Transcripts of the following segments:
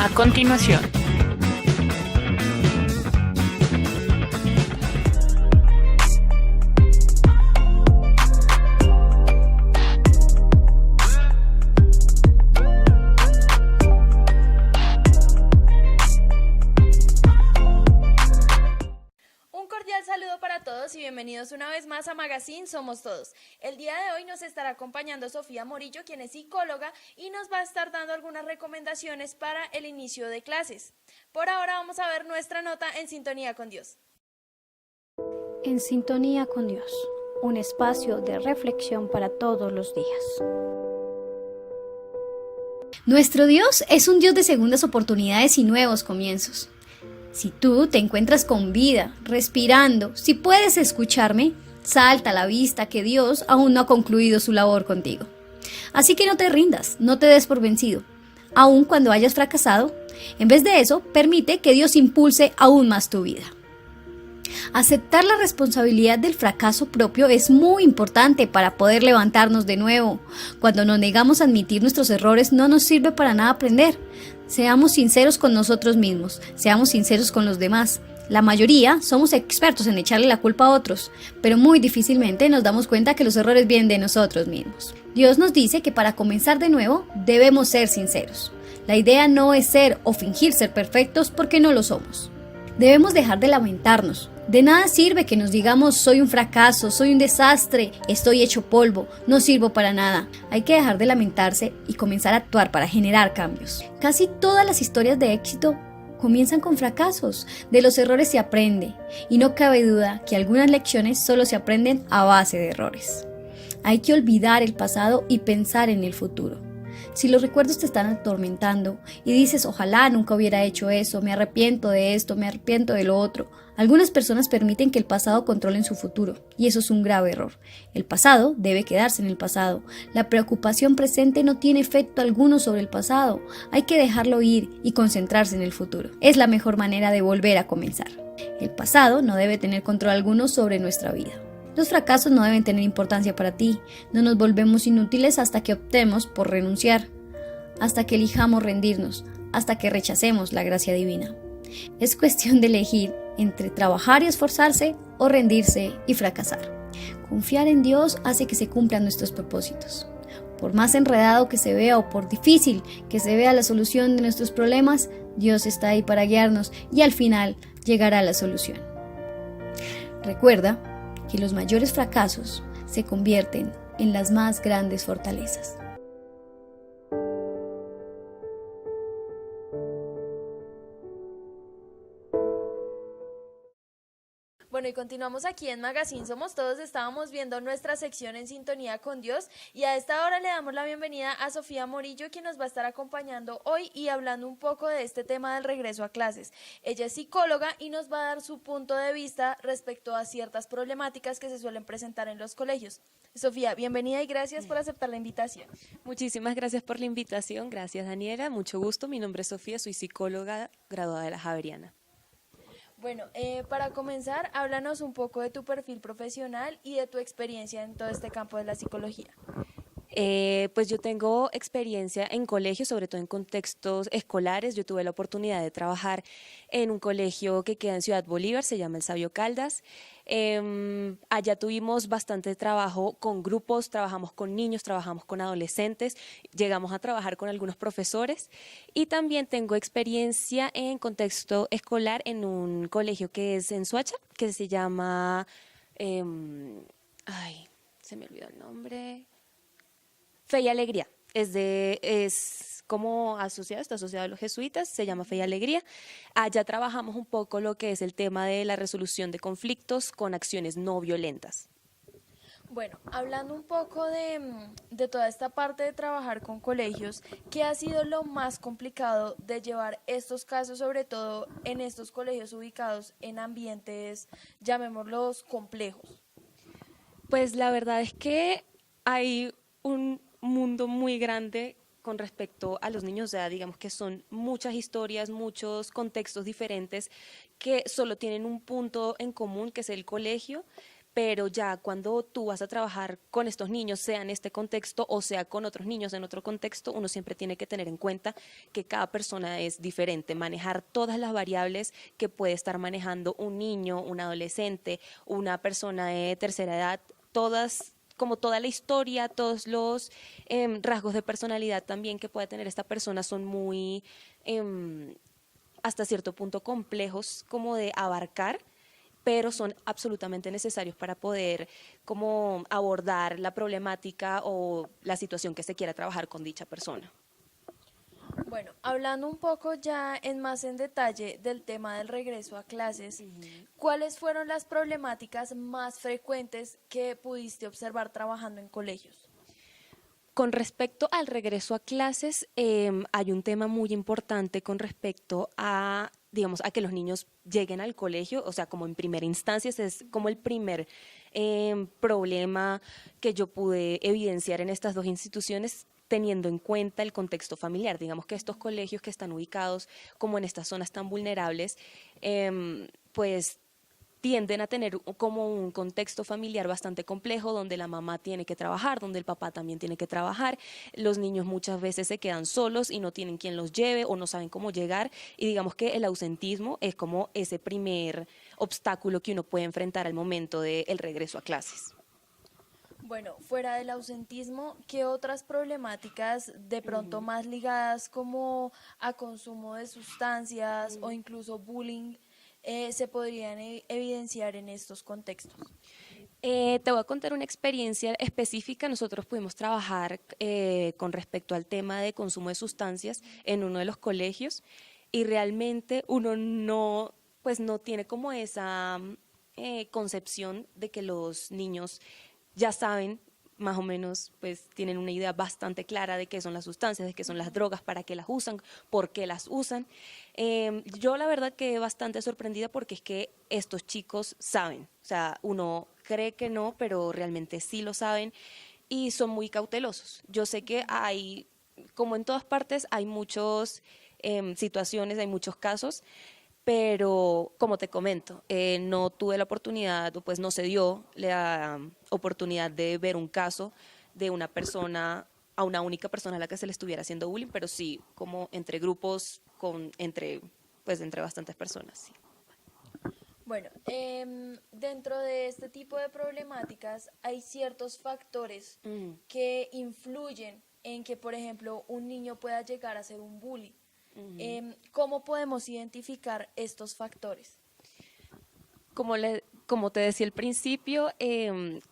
A continuación. Un cordial saludo para todos y bienvenidos una vez más a Magazine Somos Todos. El día de hoy nos estará acompañando Sofía Morillo, quien es psicóloga y nos va a estar dando algunas recomendaciones para el inicio de clases. Por ahora vamos a ver nuestra nota en Sintonía con Dios. En Sintonía con Dios, un espacio de reflexión para todos los días. Nuestro Dios es un Dios de segundas oportunidades y nuevos comienzos. Si tú te encuentras con vida, respirando, si puedes escucharme, salta a la vista que Dios aún no ha concluido su labor contigo. Así que no te rindas, no te des por vencido. Aun cuando hayas fracasado, en vez de eso, permite que Dios impulse aún más tu vida. Aceptar la responsabilidad del fracaso propio es muy importante para poder levantarnos de nuevo. Cuando nos negamos a admitir nuestros errores, no nos sirve para nada aprender. Seamos sinceros con nosotros mismos, seamos sinceros con los demás. La mayoría somos expertos en echarle la culpa a otros, pero muy difícilmente nos damos cuenta que los errores vienen de nosotros mismos. Dios nos dice que para comenzar de nuevo debemos ser sinceros. La idea no es ser o fingir ser perfectos porque no lo somos. Debemos dejar de lamentarnos. De nada sirve que nos digamos soy un fracaso, soy un desastre, estoy hecho polvo, no sirvo para nada. Hay que dejar de lamentarse y comenzar a actuar para generar cambios. Casi todas las historias de éxito comienzan con fracasos. De los errores se aprende y no cabe duda que algunas lecciones solo se aprenden a base de errores. Hay que olvidar el pasado y pensar en el futuro. Si los recuerdos te están atormentando y dices, ojalá nunca hubiera hecho eso, me arrepiento de esto, me arrepiento de lo otro, algunas personas permiten que el pasado controle su futuro, y eso es un grave error. El pasado debe quedarse en el pasado. La preocupación presente no tiene efecto alguno sobre el pasado. Hay que dejarlo ir y concentrarse en el futuro. Es la mejor manera de volver a comenzar. El pasado no debe tener control alguno sobre nuestra vida. Los fracasos no deben tener importancia para ti. No nos volvemos inútiles hasta que optemos por renunciar, hasta que elijamos rendirnos, hasta que rechacemos la gracia divina. Es cuestión de elegir entre trabajar y esforzarse o rendirse y fracasar. Confiar en Dios hace que se cumplan nuestros propósitos. Por más enredado que se vea o por difícil que se vea la solución de nuestros problemas, Dios está ahí para guiarnos y al final llegará la solución. Recuerda que los mayores fracasos se convierten en las más grandes fortalezas. Bueno, y continuamos aquí en Magazine Somos Todos. Estábamos viendo nuestra sección en Sintonía con Dios y a esta hora le damos la bienvenida a Sofía Morillo, quien nos va a estar acompañando hoy y hablando un poco de este tema del regreso a clases. Ella es psicóloga y nos va a dar su punto de vista respecto a ciertas problemáticas que se suelen presentar en los colegios. Sofía, bienvenida y gracias por aceptar la invitación. Muchísimas gracias por la invitación, gracias Daniela, mucho gusto, mi nombre es Sofía, soy psicóloga graduada de la Javeriana. Bueno, para comenzar, háblanos un poco de tu perfil profesional y de tu experiencia en todo este campo de la psicología. Pues yo tengo experiencia en colegios, sobre todo en contextos escolares. Yo tuve la oportunidad de trabajar en un colegio que queda en Ciudad Bolívar, se llama El Sabio Caldas. Allá tuvimos bastante trabajo con grupos, trabajamos con niños, trabajamos con adolescentes, llegamos a trabajar con algunos profesores y también tengo experiencia en contexto escolar en un colegio que es en Soacha, que se llama, se me olvidó el nombre. Fe y Alegría, es como asociado, está asociado a los jesuitas, se llama Fe y Alegría. Allá trabajamos un poco lo que es el tema de la resolución de conflictos con acciones no violentas. Bueno, hablando un poco de toda esta parte de trabajar con colegios, ¿qué ha sido lo más complicado de llevar estos casos, sobre todo en estos colegios ubicados en ambientes, llamémoslos, complejos? Pues la verdad es que hay un mundo muy grande con respecto a los niños, o sea, digamos que son muchas historias, muchos contextos diferentes que solo tienen un punto en común, que es el colegio, pero ya cuando tú vas a trabajar con estos niños, sea en este contexto o sea con otros niños en otro contexto, uno siempre tiene que tener en cuenta que cada persona es diferente, manejar todas las variables que puede estar manejando un niño, un adolescente, una persona de tercera edad, todas, como toda la historia, todos los rasgos de personalidad también que puede tener esta persona son muy, hasta cierto punto, complejos como de abarcar, pero son absolutamente necesarios para poder como abordar la problemática o la situación que se quiera trabajar con dicha persona. Bueno, hablando un poco ya más en detalle del tema del regreso a clases, ¿cuáles fueron las problemáticas más frecuentes que pudiste observar trabajando en colegios? Con respecto al regreso a clases, hay un tema muy importante con respecto a, digamos, a que los niños lleguen al colegio, o sea, como en primera instancia, ese es como el primer problema que yo pude evidenciar en estas dos instituciones, teniendo en cuenta el contexto familiar. Digamos que estos colegios que están ubicados como en estas zonas tan vulnerables, pues tienden a tener como un contexto familiar bastante complejo, donde la mamá tiene que trabajar, donde el papá también tiene que trabajar, los niños muchas veces se quedan solos y no tienen quien los lleve o no saben cómo llegar, y digamos que el ausentismo es como ese primer obstáculo que uno puede enfrentar al momento del regreso a clases. Bueno, fuera del ausentismo, ¿qué otras problemáticas de pronto más ligadas como a consumo de sustancias o incluso bullying se podrían evidenciar en estos contextos? Te voy a contar una experiencia específica. Nosotros pudimos trabajar con respecto al tema de consumo de sustancias en uno de los colegios y realmente uno no, pues no tiene como esa concepción de que los niños ya saben más o menos, pues tienen una idea bastante clara de qué son las sustancias, de qué son las drogas, para qué las usan, por qué las usan. Yo la verdad quedé bastante sorprendida porque es que estos chicos saben, o sea, uno cree que no, pero realmente sí lo saben y son muy cautelosos. Yo sé que hay, como en todas partes, hay muchas situaciones, hay muchos casos, pero como te comento, no tuve la oportunidad, o pues no se dio la oportunidad de ver un caso de una persona, a una única persona a la que se le estuviera haciendo bullying, pero sí como entre grupos, pues entre bastantes personas, sí. Bueno, dentro de este tipo de problemáticas hay ciertos factores que influyen en que, por ejemplo, un niño pueda llegar a ser un bully. ¿Cómo podemos identificar estos factores? Como te decía al principio,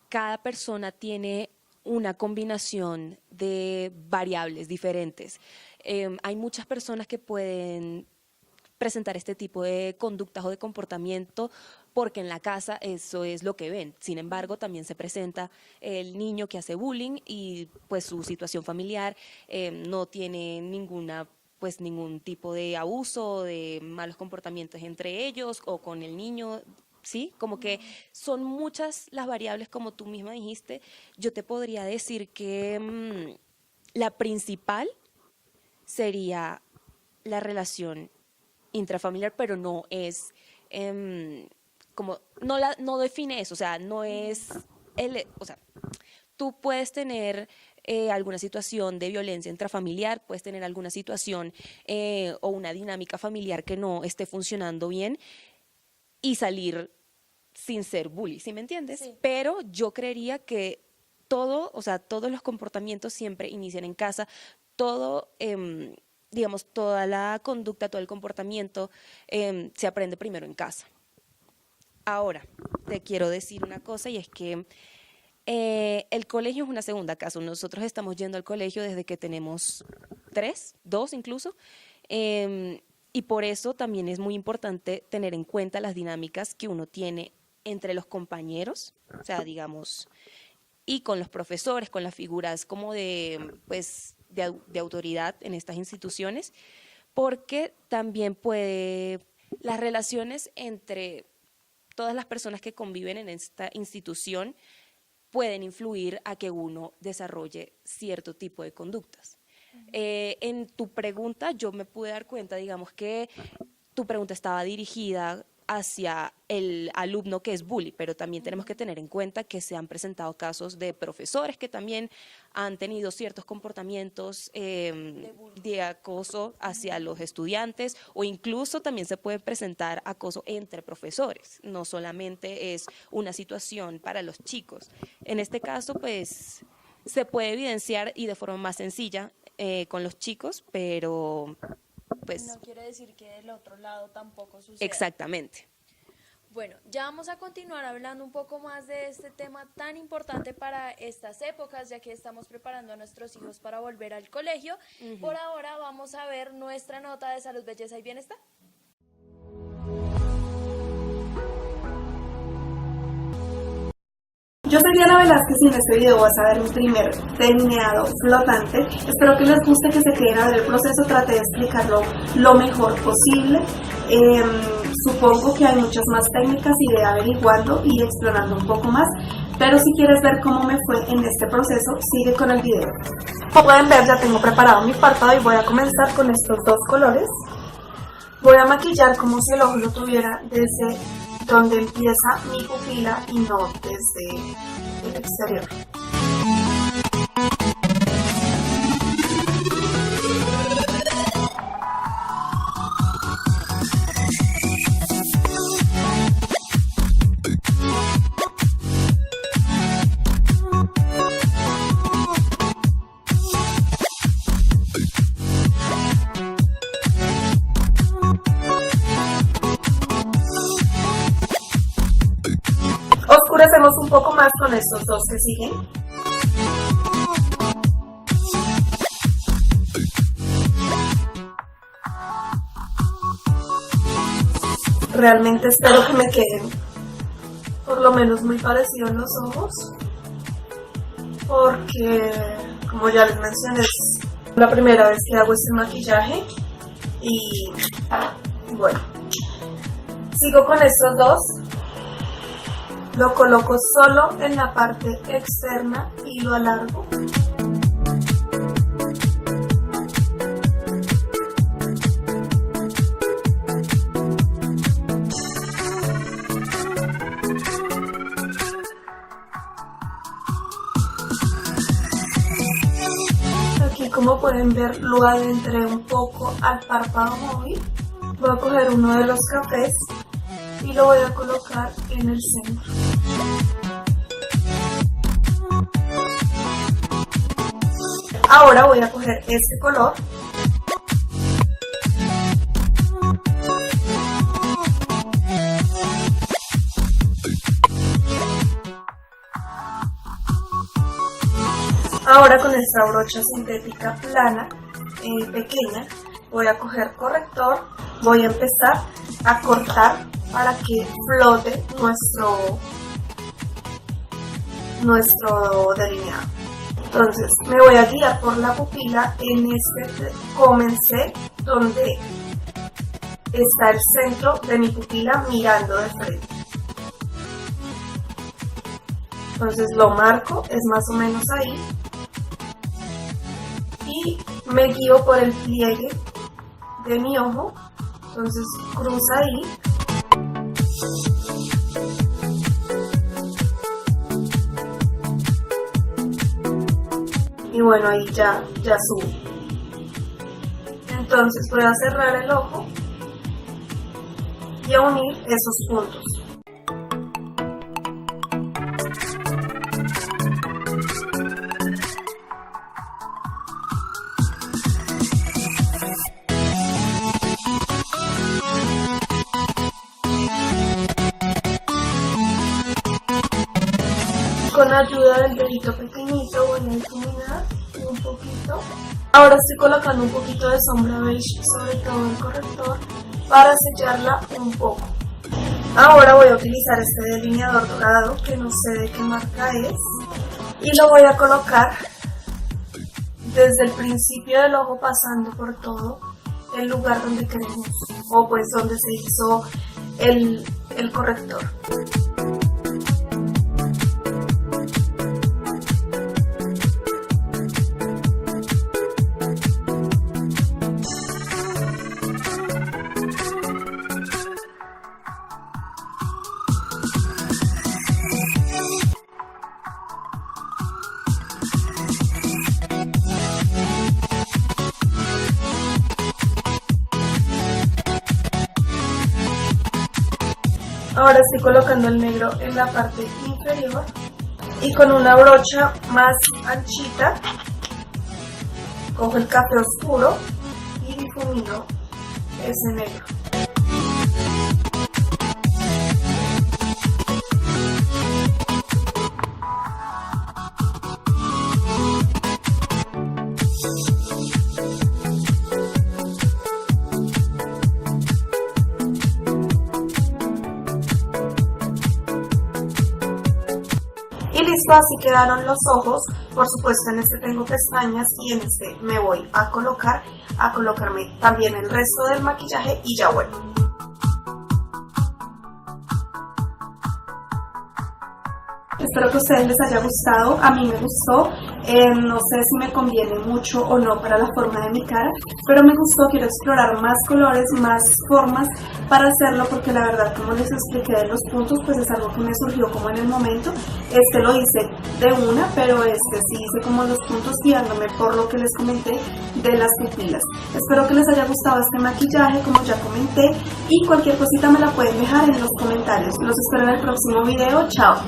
cada persona tiene una combinación de variables diferentes. Hay muchas personas que pueden presentar este tipo de conductas o de comportamiento porque en la casa eso es lo que ven. Sin embargo, también se presenta el niño que hace bullying y pues su situación familiar no tiene ningún tipo de abuso, de malos comportamientos entre ellos o con el niño. Sí, como que son muchas las variables, como tú misma dijiste. Yo te podría decir que la principal sería la relación intrafamiliar, pero no es no define eso, o sea, no es o sea, tú puedes tener alguna situación de violencia intrafamiliar, puedes tener alguna situación o una dinámica familiar que no esté funcionando bien y salir sin ser bully, ¿sí me entiendes? Sí. Pero yo creería que todo, o sea, todos los comportamientos siempre inician en casa, todo, digamos, toda la conducta, todo el comportamiento se aprende primero en casa. Ahora, te quiero decir una cosa y es que el colegio es una segunda casa. Nosotros estamos yendo al colegio desde que tenemos 3, 2 incluso, y por eso también es muy importante tener en cuenta las dinámicas que uno tiene entre los compañeros, o sea, digamos, y con los profesores, con las figuras como pues, de autoridad en estas instituciones, porque también las relaciones entre todas las personas que conviven en esta institución pueden influir a que uno desarrolle cierto tipo de conductas. En tu pregunta yo me pude dar cuenta, digamos que tu pregunta estaba dirigida hacia el alumno que es bully, pero también tenemos que tener en cuenta que se han presentado casos de profesores que también han tenido ciertos comportamientos de acoso hacia los estudiantes, o incluso también se puede presentar acoso entre profesores, no solamente es una situación para los chicos. En este caso, pues, se puede evidenciar y de forma más sencilla con los chicos, pero pues... No quiere decir que del otro lado tampoco suceda. Exactamente. Bueno, ya vamos a continuar hablando un poco más de este tema tan importante para estas épocas, ya que estamos preparando a nuestros hijos para volver al colegio. Por ahora vamos a ver nuestra nota de salud, belleza y bienestar. Yo soy Diana Velázquez y en este video vas a ver mi primer delineado flotante. Espero que les guste, que se queden a ver el proceso, traté de explicarlo lo mejor posible. Supongo que hay muchas más técnicas, iré averiguando y explorando un poco más, pero si quieres ver cómo me fue en este proceso, sigue con el video. Como pueden ver, ya tengo preparado mi párpado y voy a comenzar con estos dos colores. Voy a maquillar como si el ojo lo tuviera desde donde empieza mi pupila y no desde el exterior. Oscurecemos un poco más con estos dos que siguen. Realmente espero que me queden por lo menos muy parecidos los ojos, porque como ya les mencioné es la primera vez que hago este maquillaje y bueno, sigo con estos dos. Lo coloco solo en la parte externa y lo alargo. Aquí, como pueden ver, lo adentré un poco al párpado móvil. Voy a coger uno de los cafés y lo voy a colocar en el centro. Ahora voy a coger este color ahora con esta brocha sintética plana pequeña voy a coger corrector, voy a empezar a cortar para que flote nuestro delineado. Entonces me voy a guiar por la pupila en este comencé donde está el centro de mi pupila mirando de frente. Entonces lo marco, es más o menos ahí, y me guío por el pliegue de mi ojo, entonces cruza ahí. Y bueno, ahí ya subo. Entonces voy a cerrar el ojo y a unir esos puntos. Con ayuda del dedito pequeñito voy a difuminar un poquito. Ahora estoy colocando un poquito de sombra beige sobre todo el corrector para sellarla un poco. Ahora voy a utilizar este delineador dorado que no sé de qué marca es y lo voy a colocar desde el principio del ojo pasando por todo el lugar donde queremos o pues donde se hizo el corrector. Ahora estoy colocando el negro en la parte inferior y con una brocha más anchita cojo el café oscuro y difumino ese negro. Y listo, así quedaron los ojos. Por supuesto, en este tengo pestañas y en este me voy a colocarme también el resto del maquillaje y ya vuelvo. Espero que a ustedes les haya gustado, a mí me gustó, no sé si me conviene mucho o no para la forma de mi cara, pero me gustó, quiero explorar más colores, más formas para hacerlo porque la verdad, como les expliqué de los puntos, pues es algo que me surgió como en el momento. Este lo hice de una, pero este sí hice como los puntos guiándome por lo que les comenté de las pupilas. Espero que les haya gustado este maquillaje, como ya comenté, y cualquier cosita me la pueden dejar en los comentarios. Los espero en el próximo video, chao.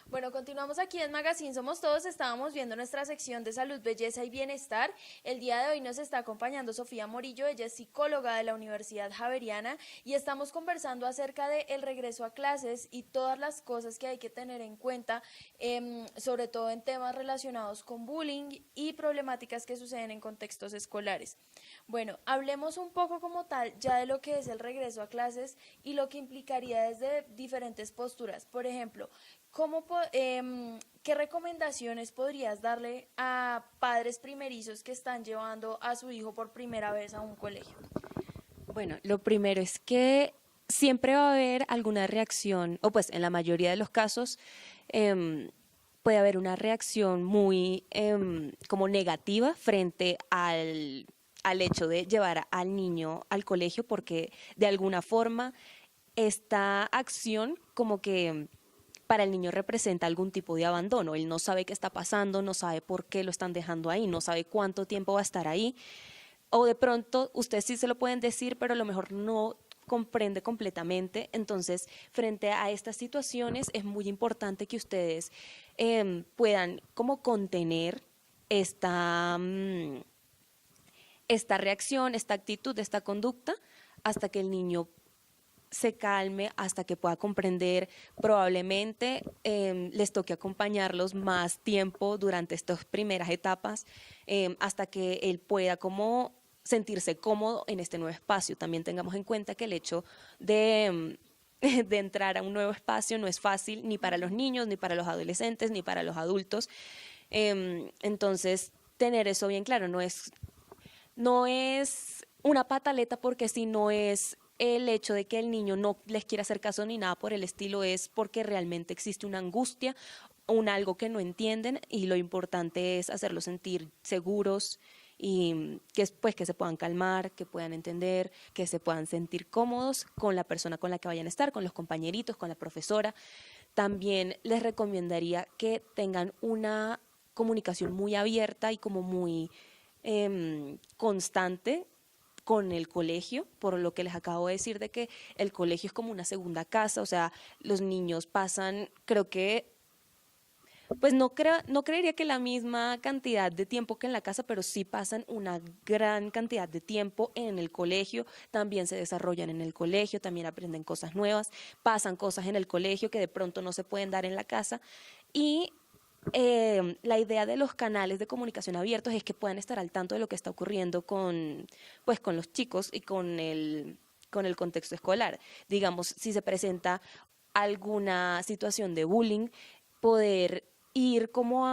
Bueno, continuamos aquí en Magazine Somos Todos. Estábamos viendo nuestra sección de salud, belleza y bienestar. El día de hoy nos está acompañando Sofía Morillo, ella es psicóloga de la Universidad Javeriana y estamos conversando acerca del regreso a clases y todas las cosas que hay que tener en cuenta, sobre todo en temas relacionados con bullying y problemáticas que suceden en contextos escolares. Bueno, hablemos un poco como tal ya de lo que es el regreso a clases y lo que implicaría desde diferentes posturas. Por ejemplo, ¿qué recomendaciones podrías darle a padres primerizos que están llevando a su hijo por primera vez a un colegio? Bueno, lo primero es que siempre va a haber alguna reacción, o pues en la mayoría de los casos puede haber una reacción muy como negativa frente al hecho de llevar al niño al colegio, porque de alguna forma esta acción como que para el niño representa algún tipo de abandono. Él no sabe qué está pasando, no sabe por qué lo están dejando ahí, no sabe cuánto tiempo va a estar ahí. O de pronto ustedes sí se lo pueden decir, pero a lo mejor no comprende completamente. Entonces, frente a estas situaciones es muy importante que ustedes puedan como contener esta reacción, esta actitud, esta conducta, hasta que el niño se calme, hasta que pueda comprender. Probablemente les toque acompañarlos más tiempo durante estas primeras etapas, hasta que él pueda como sentirse cómodo en este nuevo espacio. También tengamos en cuenta que el hecho de entrar a un nuevo espacio no es fácil ni para los niños, ni para los adolescentes, ni para los adultos. Entonces, tener eso bien claro, no es una pataleta, porque si no es el hecho de que el niño no les quiera hacer caso ni nada por el estilo, es porque realmente existe una angustia, algo que no entienden, y lo importante es hacerlos sentir seguros y que se puedan calmar, que puedan entender, que se puedan sentir cómodos con la persona con la que vayan a estar, con los compañeritos, con la profesora. También les recomendaría que tengan una comunicación muy abierta y como muy constante con el colegio, por lo que les acabo de decir de que el colegio es como una segunda casa. O sea, los niños pasan, creo que, pues no creería que la misma cantidad de tiempo que en la casa, pero sí pasan una gran cantidad de tiempo en el colegio, también se desarrollan en el colegio, también aprenden cosas nuevas, pasan cosas en el colegio que de pronto no se pueden dar en la casa. Y la idea de los canales de comunicación abiertos es que puedan estar al tanto de lo que está ocurriendo con los chicos y con el contexto escolar. Digamos, si se presenta alguna situación de bullying, poder ir como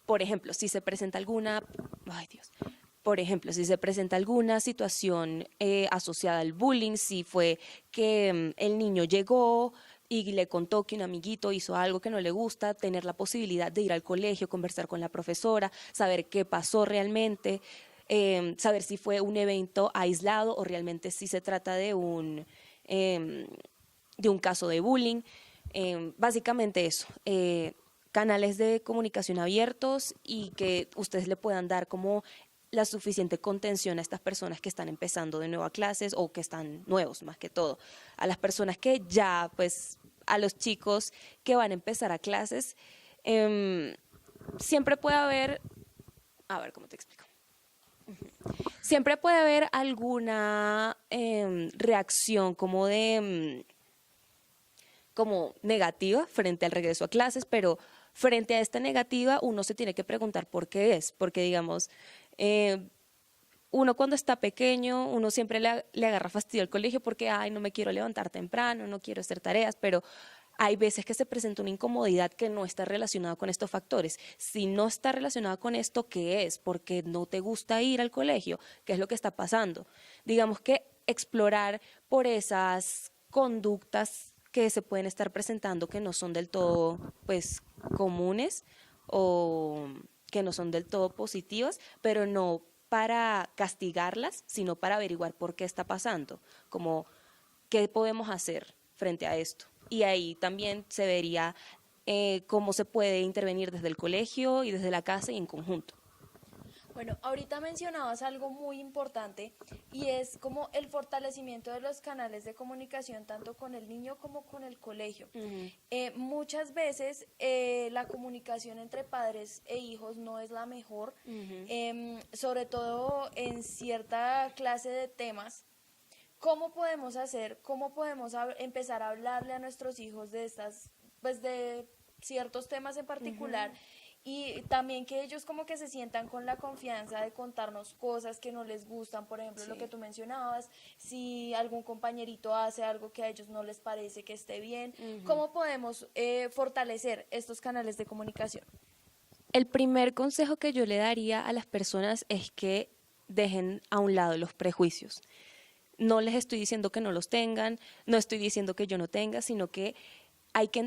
por ejemplo, si se presenta alguna situación asociada al bullying, si fue que el niño llegó y le contó que un amiguito hizo algo que no le gusta, tener la posibilidad de ir al colegio, conversar con la profesora, saber qué pasó realmente, saber si fue un evento aislado o realmente si se trata de un caso de bullying. Básicamente eso, canales de comunicación abiertos y que ustedes le puedan dar como la suficiente contención a estas personas que están empezando de nuevo a clases o que están nuevos más que todo. A las personas que ya, pues, a los chicos que van a empezar a clases, siempre puede haber, a ver, ¿cómo te explico? Siempre puede haber alguna reacción como de, como negativa frente al regreso a clases, pero frente a esta negativa uno se tiene que preguntar por qué es, porque digamos, uno cuando está pequeño, uno siempre le agarra fastidio al colegio porque, ay, no me quiero levantar temprano, no quiero hacer tareas, pero hay veces que se presenta una incomodidad que no está relacionada con estos factores. Si no está relacionada con esto, ¿qué es? Porque no te gusta ir al colegio, ¿qué es lo que está pasando? Digamos que explorar por esas conductas que se pueden estar presentando que no son del todo, pues, comunes o que no son del todo positivas, pero no para castigarlas, sino para averiguar por qué está pasando, como qué podemos hacer frente a esto. Y ahí también se vería cómo se puede intervenir desde el colegio y desde la casa y en conjunto. Bueno, ahorita mencionabas algo muy importante y es como el fortalecimiento de los canales de comunicación tanto con el niño como con el colegio. Muchas veces la comunicación entre padres e hijos no es la mejor, sobre todo en cierta clase de temas. ¿Cómo podemos hacer, cómo podemos empezar a hablarle a nuestros hijos de estas, pues de ciertos temas en particular? Y también que ellos como que se sientan con la confianza de contarnos cosas que no les gustan, por ejemplo, lo que tú mencionabas, si algún compañerito hace algo que a ellos no les parece que esté bien, ¿cómo podemos fortalecer estos canales de comunicación? El primer consejo que yo le daría a las personas es que dejen a un lado los prejuicios. No les estoy diciendo que no los tengan, no estoy diciendo que yo no tenga, sino que hay que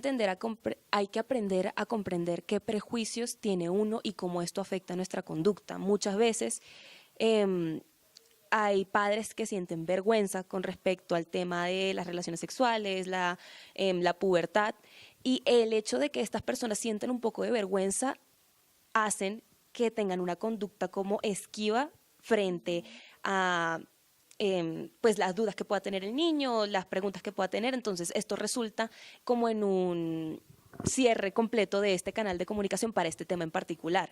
hay que aprender a comprender qué prejuicios tiene uno y cómo esto afecta nuestra conducta. Muchas veces hay padres que sienten vergüenza con respecto al tema de las relaciones sexuales, la pubertad, y el hecho de que estas personas sienten un poco de vergüenza hacen que tengan una conducta como esquiva frente a pues las dudas que pueda tener el niño, las preguntas que pueda tener. Entonces esto resulta como en un cierre completo de este canal de comunicación para este tema en particular.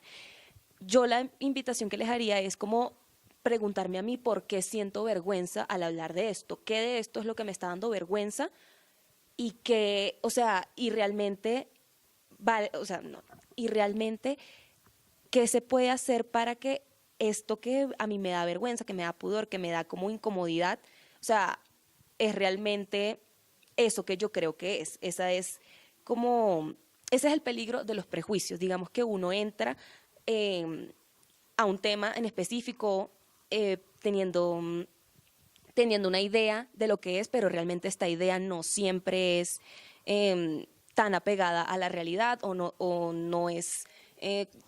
Yo la invitación que les haría es como preguntarme a mí por qué siento vergüenza al hablar de esto, qué de esto es lo que me está dando vergüenza y que, o sea, y realmente vale, o sea, no, y realmente qué se puede hacer para que esto que a mí me da vergüenza, que me da pudor, que me da como incomodidad, o sea, es realmente eso que yo creo que es. Ese es el peligro de los prejuicios. Digamos que uno entra a un tema en específico teniendo una idea de lo que es, pero realmente esta idea no siempre es tan apegada a la realidad o no es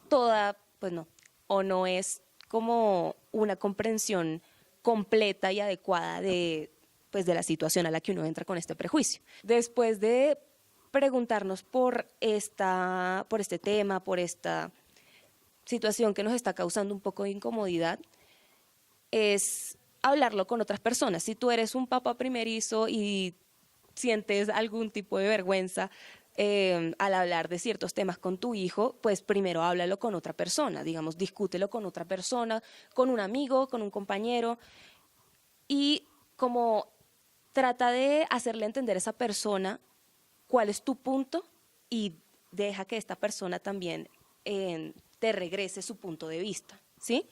toda, pues no, o no es como una comprensión completa y adecuada de la situación a la que uno entra con este prejuicio. Después de preguntarnos por este tema, por esta situación que nos está causando un poco de incomodidad, es hablarlo con otras personas. Si tú eres un papá primerizo y sientes algún tipo de vergüenza al hablar de ciertos temas con tu hijo, pues primero háblalo con otra persona, digamos, discútelo con otra persona, con un amigo, con un compañero, y como trata de hacerle entender a esa persona cuál es tu punto y deja que esta persona también te regrese su punto de vista, ¿sí?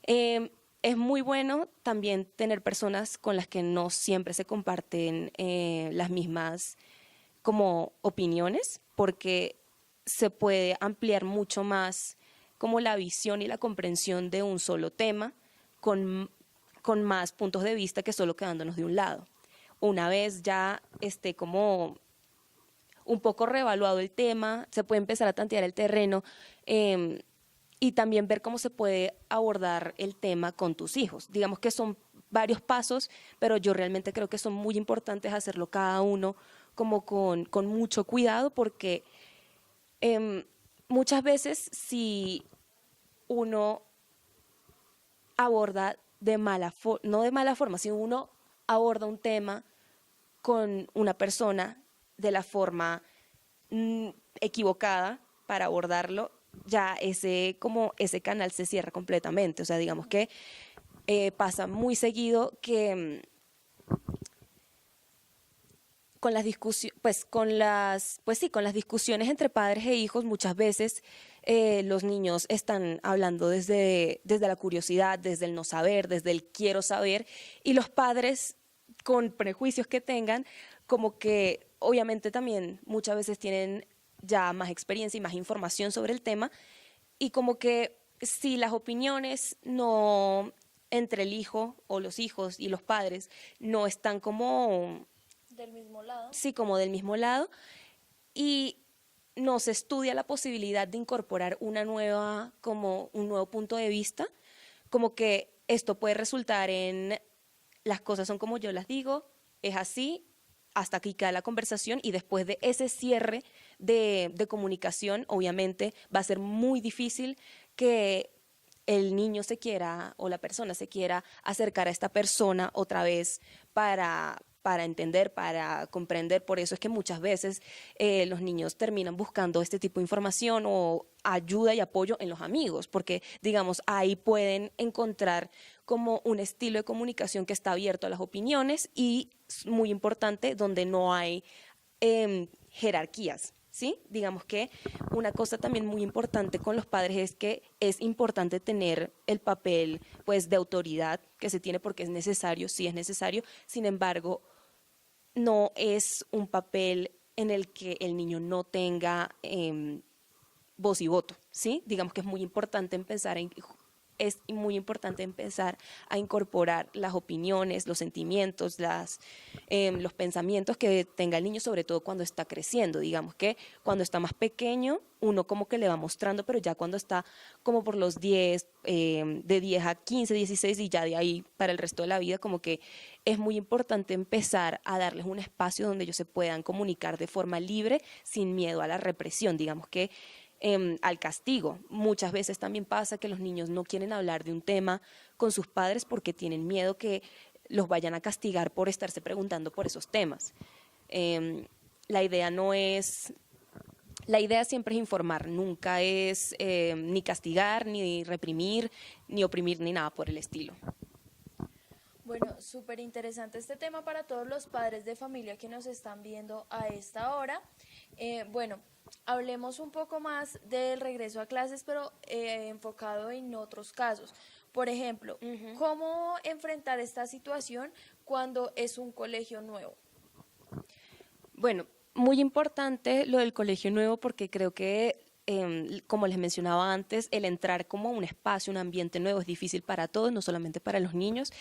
Es muy bueno también tener personas con las que no siempre se comparten las mismas como opiniones, porque se puede ampliar mucho más como la visión y la comprensión de un solo tema con más puntos de vista que solo quedándonos de un lado. Una vez ya esté como un poco reevaluado el tema, se puede empezar a tantear el terreno y también ver cómo se puede abordar el tema con tus hijos. Digamos que son varios pasos, pero yo realmente creo que son muy importantes hacerlo cada uno como con mucho cuidado, porque muchas veces si uno aborda de no de mala forma, sino uno aborda un tema con una persona de la forma equivocada para abordarlo, ya ese canal se cierra completamente. O sea, digamos que pasa muy seguido que con las discusiones, con las discusiones entre padres e hijos, muchas veces los niños están hablando desde la curiosidad, desde el no saber, desde el quiero saber, y los padres, con prejuicios que tengan, como que obviamente también muchas veces tienen ya más experiencia y más información sobre el tema, y como que si las opiniones no entre el hijo o los hijos y los padres no están como Del mismo lado. sí, como del mismo lado, y no se estudia la posibilidad de incorporar como un nuevo punto de vista, como que esto puede resultar en las cosas son como yo las digo, es así, hasta aquí queda la conversación, y después de ese cierre de comunicación, obviamente va a ser muy difícil que el niño se quiera o la persona se quiera acercar a esta persona otra vez para entender, para comprender. Por eso es que muchas veces los niños terminan buscando este tipo de información o ayuda y apoyo en los amigos, porque digamos ahí pueden encontrar como un estilo de comunicación que está abierto a las opiniones y muy importante, donde no hay jerarquías. ¿Sí? Digamos que una cosa también muy importante con los padres es que es importante tener el papel, pues, de autoridad que se tiene, porque es necesario, sí es necesario. Sin embargo, no es un papel en el que el niño no tenga voz y voto, ¿sí? Digamos que es muy importante empezar a incorporar las opiniones, los sentimientos, los pensamientos que tenga el niño, sobre todo cuando está creciendo. Digamos que cuando está más pequeño, uno como que le va mostrando, pero ya cuando está como por los 10, de 10 a 15, 16, y ya de ahí para el resto de la vida, como que es muy importante empezar a darles un espacio donde ellos se puedan comunicar de forma libre, sin miedo a la represión. Digamos que al castigo. Muchas veces también pasa que los niños no quieren hablar de un tema con sus padres porque tienen miedo que los vayan a castigar por estarse preguntando por esos temas. La idea no es, la idea siempre es informar, nunca es ni castigar, ni reprimir, ni oprimir, ni nada por el estilo. Bueno, súper interesante este tema para todos los padres de familia que nos están viendo a esta hora. Bueno, hablemos un poco más del regreso a clases, pero enfocado en otros casos. Por ejemplo, ¿cómo enfrentar esta situación cuando es un colegio nuevo? Bueno, muy importante lo del colegio nuevo, porque creo que, como les mencionaba antes, el entrar como a un espacio, un ambiente nuevo es difícil para todos, no solamente para los niños.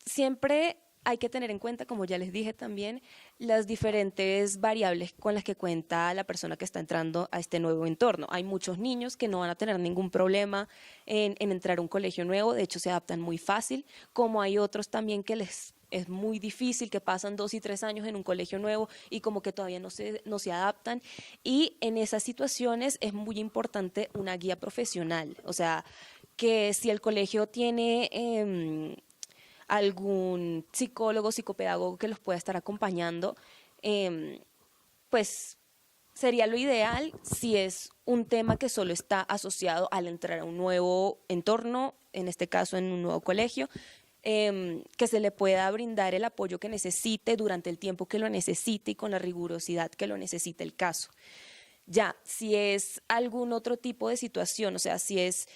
Siempre hay que tener en cuenta, como ya les dije también, las diferentes variables con las que cuenta la persona que está entrando a este nuevo entorno. Hay muchos niños que no van a tener ningún problema en entrar a un colegio nuevo, de hecho se adaptan muy fácil, como hay otros también que les es muy difícil, que pasan 2 y 3 años en un colegio nuevo y como que todavía no se adaptan. Y en esas situaciones es muy importante una guía profesional, o sea, que si el colegio tiene algún psicólogo, psicopedagogo que los pueda estar acompañando, pues sería lo ideal si es un tema que solo está asociado al entrar a un nuevo entorno, en este caso en un nuevo colegio, que se le pueda brindar el apoyo que necesite durante el tiempo que lo necesite y con la rigurosidad que lo necesite el caso. Ya, si es algún otro tipo de situación, o sea, si es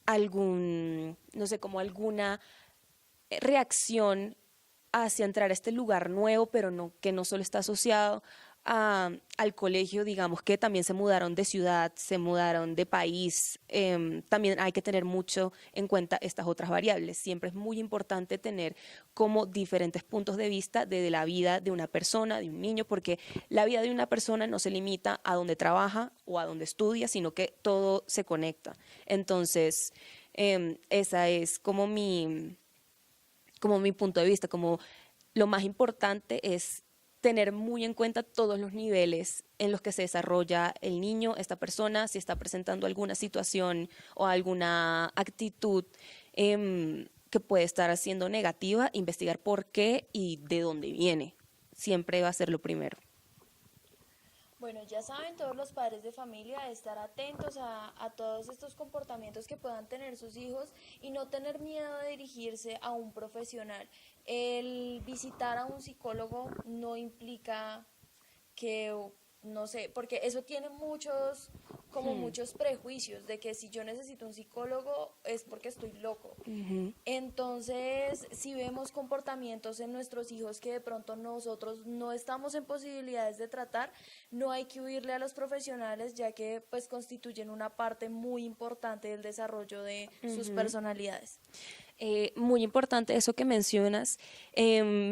no sé, como alguna reacción hacia entrar a este lugar nuevo, pero que no solo está asociado al colegio, digamos que también se mudaron de ciudad, se mudaron de país, también hay que tener mucho en cuenta estas otras variables. Siempre es muy importante tener como diferentes puntos de vista de la vida de una persona, de un niño, porque la vida de una persona no se limita a donde trabaja o a donde estudia, sino que todo se conecta. Entonces, esa es como mi punto de vista, como lo más importante es tener muy en cuenta todos los niveles en los que se desarrolla el niño, esta persona, si está presentando alguna situación o alguna actitud que puede estar siendo negativa, investigar por qué y de dónde viene. Siempre va a ser lo primero. Bueno, ya saben todos los padres de familia estar atentos a todos estos comportamientos que puedan tener sus hijos y no tener miedo de dirigirse a un profesional. El visitar a un psicólogo no implica que, no sé, porque eso tiene muchos prejuicios de que si yo necesito un psicólogo es porque estoy loco. Entonces, si vemos comportamientos en nuestros hijos que de pronto nosotros no estamos en posibilidades de tratar, no hay que huirle a los profesionales, ya que pues constituyen una parte muy importante del desarrollo de sus personalidades. Muy importante eso que mencionas.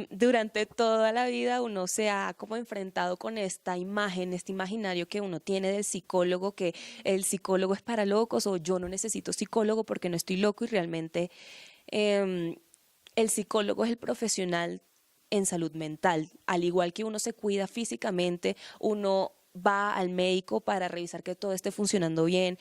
Durante toda la vida uno se ha como enfrentado con esta imagen, este imaginario que uno tiene del psicólogo, que el psicólogo es para locos o yo no necesito psicólogo porque no estoy loco, y realmente el psicólogo es el profesional en salud mental. Al igual que uno se cuida físicamente, uno va al médico para revisar que todo esté funcionando bien,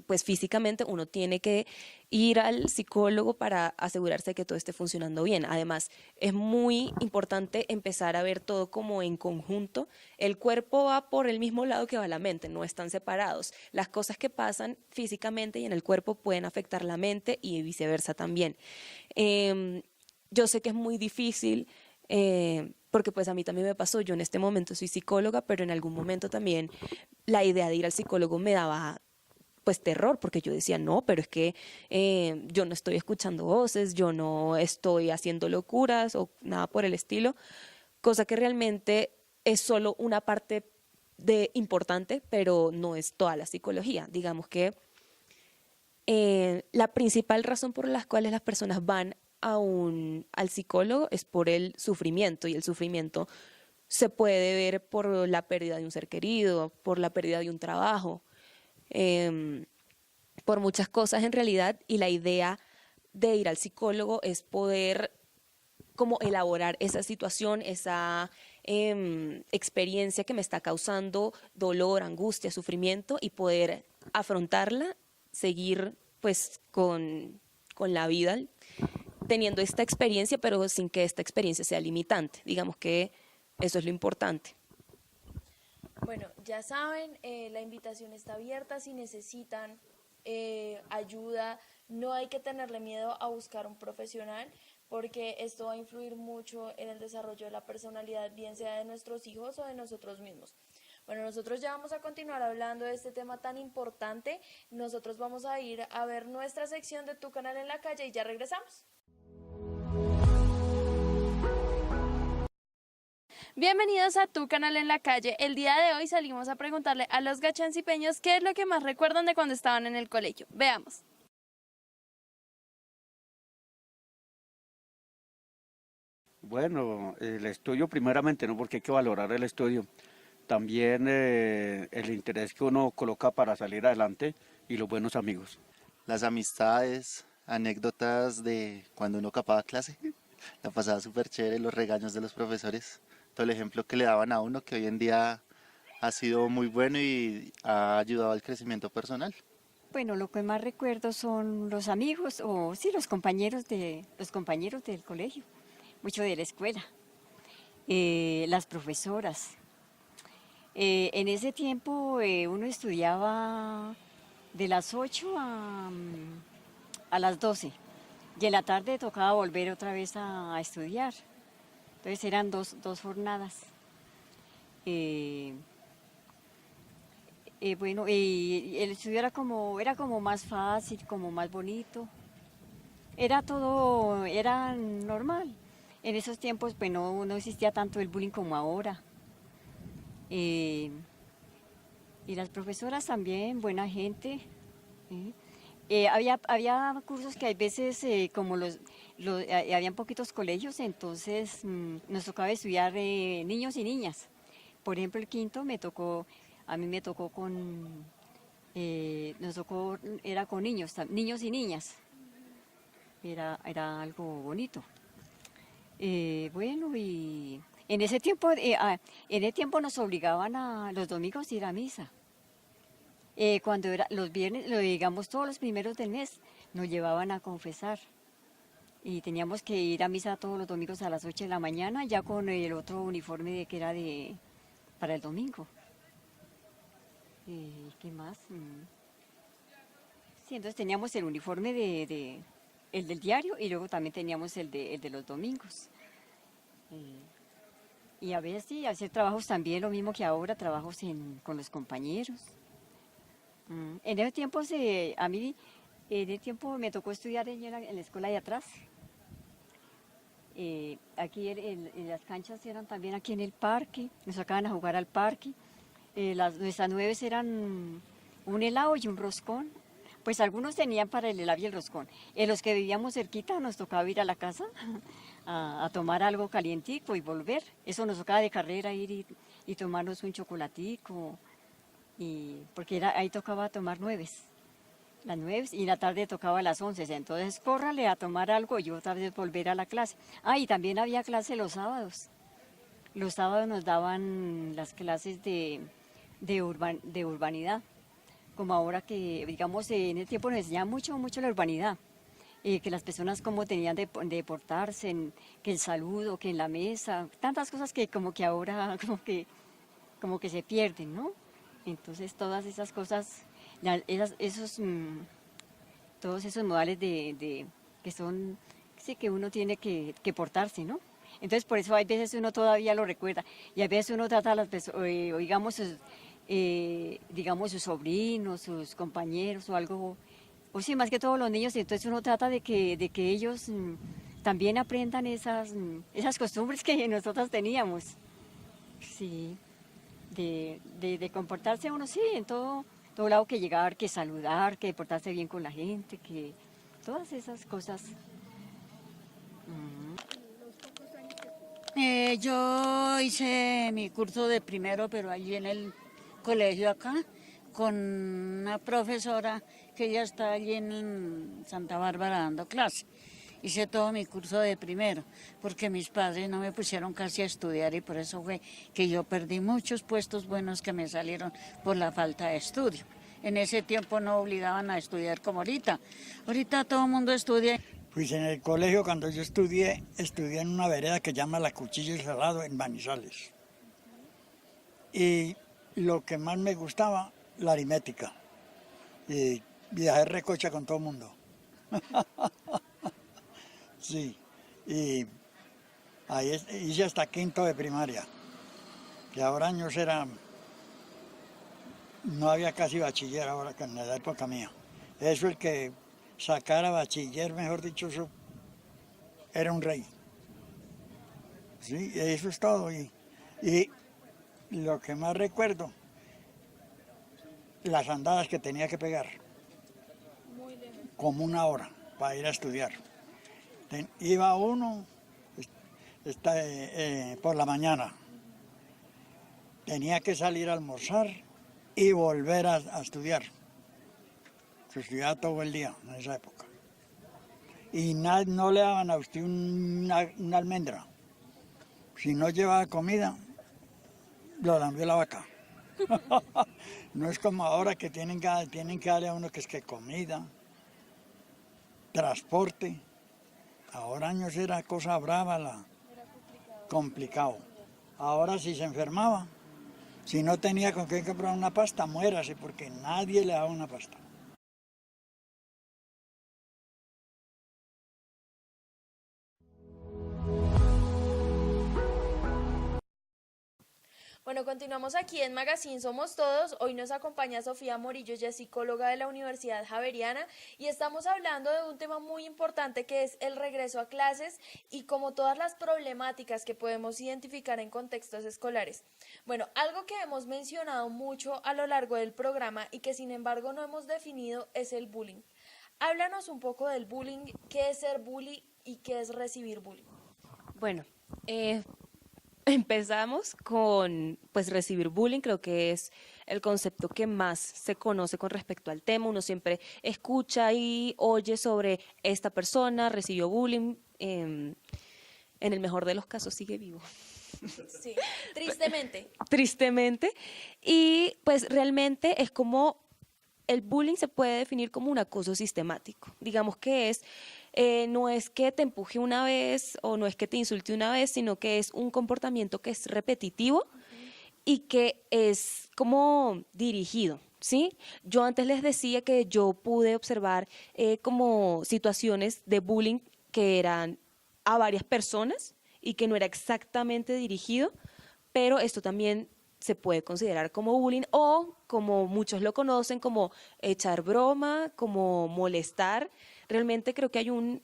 pues físicamente uno tiene que ir al psicólogo para asegurarse de que todo esté funcionando bien. Además, es muy importante empezar a ver todo como en conjunto. El cuerpo va por el mismo lado que va la mente, no están separados. Las cosas que pasan físicamente y en el cuerpo pueden afectar la mente y viceversa también. Yo sé que es muy difícil, porque pues a mí también me pasó. Yo en este momento soy psicóloga, pero en algún momento también la idea de ir al psicólogo me daba pues terror, porque yo decía, no, pero es que yo no estoy escuchando voces, yo no estoy haciendo locuras o nada por el estilo, cosa que realmente es solo una parte importante, pero no es toda la psicología. Digamos que la principal razón por las cuales las personas van al psicólogo es por el sufrimiento, y el sufrimiento se puede ver por la pérdida de un ser querido, por la pérdida de un trabajo, por muchas cosas en realidad, y la idea de ir al psicólogo es poder como elaborar esa situación, esa experiencia que me está causando dolor, angustia, sufrimiento, y poder afrontarla, seguir pues con la vida teniendo esta experiencia, pero sin que esta experiencia sea limitante. Digamos que eso es lo importante. Bueno, ya saben, la invitación está abierta. Si necesitan ayuda, no hay que tenerle miedo a buscar un profesional, porque esto va a influir mucho en el desarrollo de la personalidad, bien sea de nuestros hijos o de nosotros mismos. Bueno, nosotros ya vamos a continuar hablando de este tema tan importante. Nosotros vamos a ir a ver nuestra sección de Tu Canal en la Calle y ya regresamos. Bienvenidos a Tu Canal en la Calle. El día de hoy salimos a preguntarle a los gachancipeños qué es lo que más recuerdan de cuando estaban en el colegio. Veamos. Bueno, el estudio primeramente, ¿no? Porque hay que valorar el estudio. También el interés que uno coloca para salir adelante y los buenos amigos. Las amistades, anécdotas de cuando uno capaba clase, la pasaba súper chévere, los regaños de los profesores, todo el ejemplo que le daban a uno, que hoy en día ha sido muy bueno y ha ayudado al crecimiento personal. Bueno, lo que más recuerdo son los amigos, o sí, los compañeros del colegio, mucho de la escuela, las profesoras. En ese tiempo uno estudiaba de las 8 a las 12, y en la tarde tocaba volver otra vez a estudiar. Entonces eran dos jornadas. Bueno, el estudio era como más fácil, como más bonito. Era normal. En esos tiempos pues no existía tanto el bullying como ahora. Y las profesoras también, buena gente. Había cursos que a veces, como habían poquitos colegios, entonces nos tocaba estudiar niños y niñas. Por ejemplo, el quinto a mí me tocó era con niños y niñas. Era algo bonito. Bueno, y En ese tiempo, nos obligaban a los domingos a ir a misa. Cuando era los viernes, digamos todos los primeros del mes, nos llevaban a confesar. Y teníamos que ir a misa todos los domingos a las 8 de la mañana, ya con el otro uniforme que era para el domingo. ¿Qué más? Sí, entonces teníamos el uniforme el del diario y luego también teníamos el de los domingos. Y a veces sí, hacer trabajos también, lo mismo que ahora, trabajos con los compañeros. En ese tiempo, a mí, en ese tiempo me tocó estudiar en la escuela de atrás. Aquí en las canchas eran también aquí en el parque, nos sacaban a jugar al parque. Nuestras 9 eran un helado y un roscón. Pues algunos tenían para el helado y el roscón. Los que vivíamos cerquita nos tocaba ir a la casa a tomar algo calientico y volver. Eso nos tocaba de carrera ir y tomarnos un chocolatico. Porque ahí tocaba tomar las 9 y en la tarde tocaba a las 11. Entonces córrale a tomar algo y otra vez volver a la clase. Y también había clase los sábados. Los sábados nos daban las clases de urbanidad. Como ahora que, digamos, en el tiempo nos enseñaba mucho la urbanidad, que las personas cómo tenían de portarse, que el saludo, que en la mesa, tantas cosas que como que ahora como que se pierden, ¿no? Entonces todas esas cosas, todos esos modales que son, sí, que uno tiene que portarse, ¿no? Entonces por eso hay veces uno todavía lo recuerda y a veces uno trata a las personas, digamos sus sobrinos, sus compañeros o algo, o sí, más que todos los niños, entonces uno trata de que ellos también aprendan esas costumbres que nosotros teníamos, sí, de comportarse uno, sí, en todo lado, que llegar, que saludar, que portarse bien con la gente, que todas esas cosas. Yo hice mi curso de primero, pero allí en el colegio acá, con una profesora que ella está allí en Santa Bárbara dando clase. Hice todo mi curso de primero, porque mis padres no me pusieron casi a estudiar y por eso fue que yo perdí muchos puestos buenos que me salieron por la falta de estudio. En ese tiempo no obligaban a estudiar como ahorita. Ahorita todo el mundo estudia. Pues en el colegio, cuando yo estudié en una vereda que llama La Cuchilla y Salado en Manizales. Y lo que más me gustaba, la aritmética. Y viajé recocha con todo el mundo. Sí, y ahí hice hasta quinto de primaria. Que ahora años no había casi bachiller ahora, que en la época mía. Eso, el que sacara bachiller, mejor dicho, eso era un rey. Sí, eso es todo. Y lo que más recuerdo, las andadas que tenía que pegar, como 1 hora para ir a estudiar. Iba uno por la mañana, tenía que salir a almorzar y volver a estudiar. Se estudiaba todo el día en esa época. Y no le daban a usted una almendra. Si no llevaba comida, lo lambió la vaca. No es como ahora que tienen que darle a uno que es que comida, transporte. Ahora años era cosa brava, complicado. Ahora si se enfermaba, si no tenía con qué comprar una pasta, muérase, porque nadie le daba una pasta. Bueno, continuamos aquí en Magazine Somos Todos. Hoy nos acompaña Sofía Morillo, ella es psicóloga de la Universidad Javeriana y estamos hablando de un tema muy importante que es el regreso a clases y como todas las problemáticas que podemos identificar en contextos escolares. Bueno, algo que hemos mencionado mucho a lo largo del programa y que sin embargo no hemos definido es el bullying. Háblanos un poco del bullying, qué es ser bully y qué es recibir bullying. Bueno, empezamos con recibir bullying, creo que es el concepto que más se conoce con respecto al tema. Uno siempre escucha y oye sobre esta persona, recibió bullying, en el mejor de los casos sigue vivo. Sí, tristemente. Tristemente. Y pues realmente es como el bullying se puede definir como un acoso sistemático. Digamos que no es que te empuje una vez o no es que te insulte una vez, sino que es un comportamiento que es repetitivo y que es como dirigido. ¿Sí? Yo antes les decía que yo pude observar como situaciones de bullying que eran a varias personas y que no era exactamente dirigido, pero esto también se puede considerar como bullying o como muchos lo conocen, como echar broma, como molestar. Realmente creo que hay un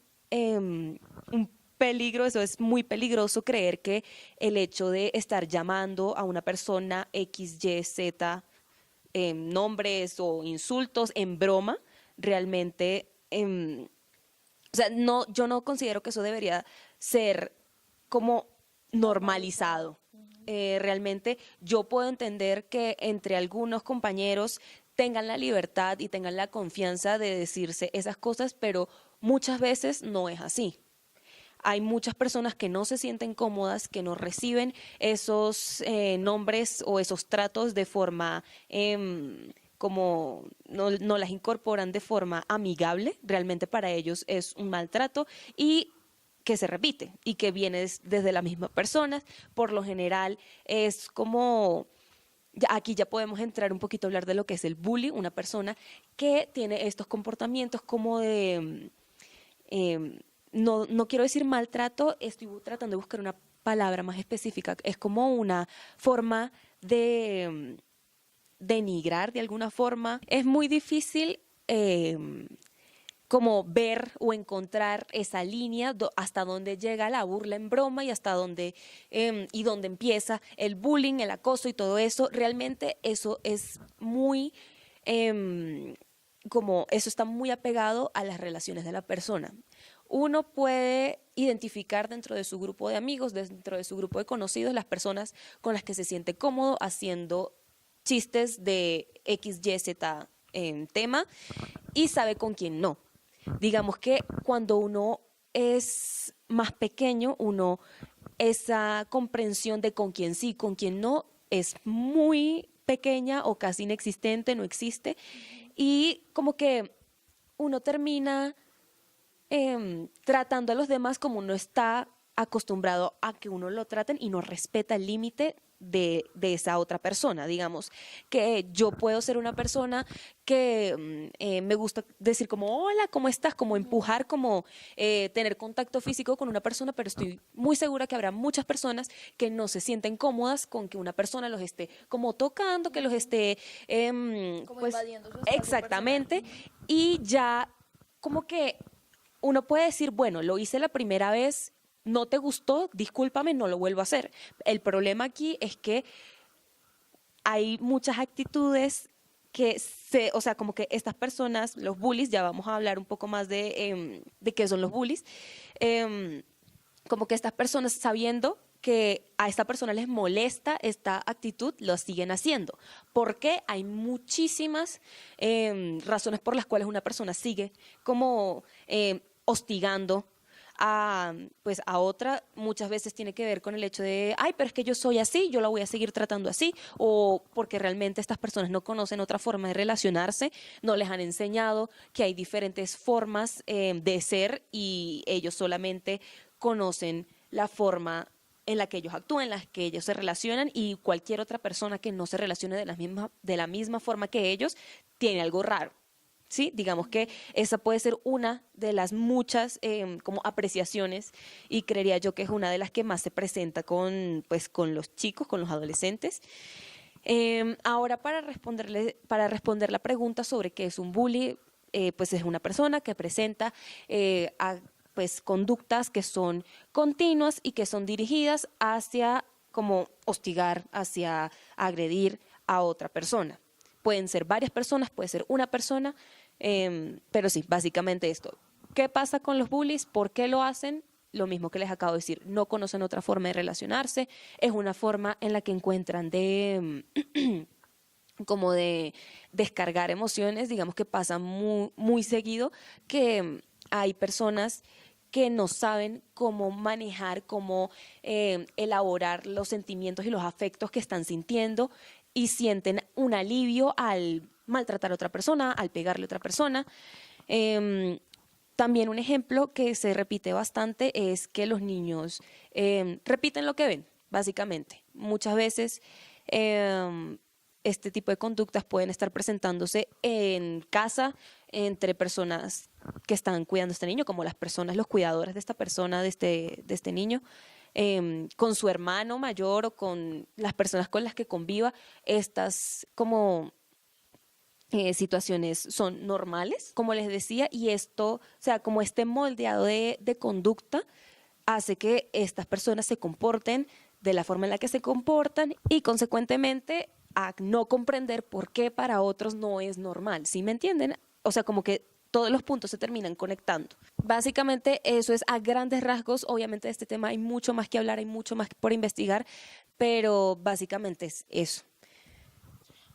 peligro, eso es muy peligroso creer que el hecho de estar llamando a una persona X, Y, Z, nombres o insultos en broma, realmente, o sea, no, yo no considero que eso debería ser como normalizado. Realmente yo puedo entender que entre algunos compañeros tengan la libertad y tengan la confianza de decirse esas cosas, pero muchas veces no es así. Hay muchas personas que no se sienten cómodas, que no reciben esos nombres o esos tratos de forma como no las incorporan de forma amigable. Realmente para ellos es un maltrato y que se repite y que viene desde la misma persona. Por lo general es como, aquí ya podemos entrar un poquito a hablar de lo que es el bully, una persona que tiene estos comportamientos como de... no quiero decir maltrato, estoy tratando de buscar una palabra más específica. Es como una forma de denigrar de alguna forma. Es muy difícil como ver o encontrar esa línea hasta dónde llega la burla en broma y hasta dónde y dónde empieza el bullying, el acoso y todo eso. Realmente eso es muy como eso está muy apegado a las relaciones de la persona. Uno puede identificar dentro de su grupo de amigos, dentro de su grupo de conocidos, las personas con las que se siente cómodo haciendo chistes de X, Y, Z tema y sabe con quién no. Digamos que cuando uno es más pequeño, esa comprensión de con quién sí, con quién no, es muy pequeña o casi inexistente, no existe. Y como que uno termina tratando a los demás como uno está acostumbrado a que uno lo traten y no respeta el límite de esa otra persona. Digamos que yo puedo ser una persona que me gusta decir como hola, ¿cómo estás? Como empujar, como tener contacto físico con una persona, pero estoy muy segura que habrá muchas personas que no se sienten cómodas con que una persona los esté como tocando, que los esté Como pues, invadiendo su espacio exactamente, personal. y ya como que uno puede decir, bueno, lo hice la primera vez, no te gustó, discúlpame, no lo vuelvo a hacer. El problema aquí es que hay muchas actitudes o sea, como que estas personas, los bullies, ya vamos a hablar un poco más de qué son los bullies, como que estas personas sabiendo que a esta persona les molesta esta actitud, lo siguen haciendo. Porque hay muchísimas razones por las cuales una persona sigue como hostigando pues a otra. Muchas veces tiene que ver con el hecho de, ay, pero es que yo soy así, yo la voy a seguir tratando así, o porque realmente estas personas no conocen otra forma de relacionarse, no les han enseñado que hay diferentes formas de ser y ellos solamente conocen la forma en la que ellos actúan, en la que ellos se relacionan, y cualquier otra persona que no se relacione de la misma forma que ellos tiene algo raro. ¿Sí? Digamos que esa puede ser una de las muchas como apreciaciones, y creería yo que es una de las que más se presenta con los chicos, con los adolescentes. Ahora para responder la pregunta sobre qué es un bully, pues es una persona que presenta pues conductas que son continuas y que son dirigidas hacia como hostigar, hacia agredir a otra persona. Pueden ser varias personas, puede ser una persona, pero sí, básicamente esto. ¿Qué pasa con los bullies? ¿Por qué lo hacen? Lo mismo que les acabo de decir, no conocen otra forma de relacionarse, es una forma en la que encuentran como de descargar emociones. Digamos que pasa muy, muy seguido que hay personas que no saben cómo manejar, cómo elaborar los sentimientos y los afectos que están sintiendo y sienten un alivio al maltratar a otra persona, al pegarle a otra persona. También un ejemplo que se repite bastante es que los niños repiten lo que ven, básicamente. Muchas veces este tipo de conductas pueden estar presentándose en casa entre personas que están cuidando a este niño, como las personas, los cuidadores de esta persona, de este niño, con su hermano mayor o con las personas con las que conviva. Estas como situaciones son normales, como les decía, y esto, o sea, como este moldeado de conducta hace que estas personas se comporten de la forma en la que se comportan y consecuentemente a no comprender por qué para otros no es normal, ¿sí me entienden? O sea, como que todos los puntos se terminan conectando. Básicamente eso es a grandes rasgos. Obviamente de este tema hay mucho más que hablar, hay mucho más por investigar, pero básicamente es eso.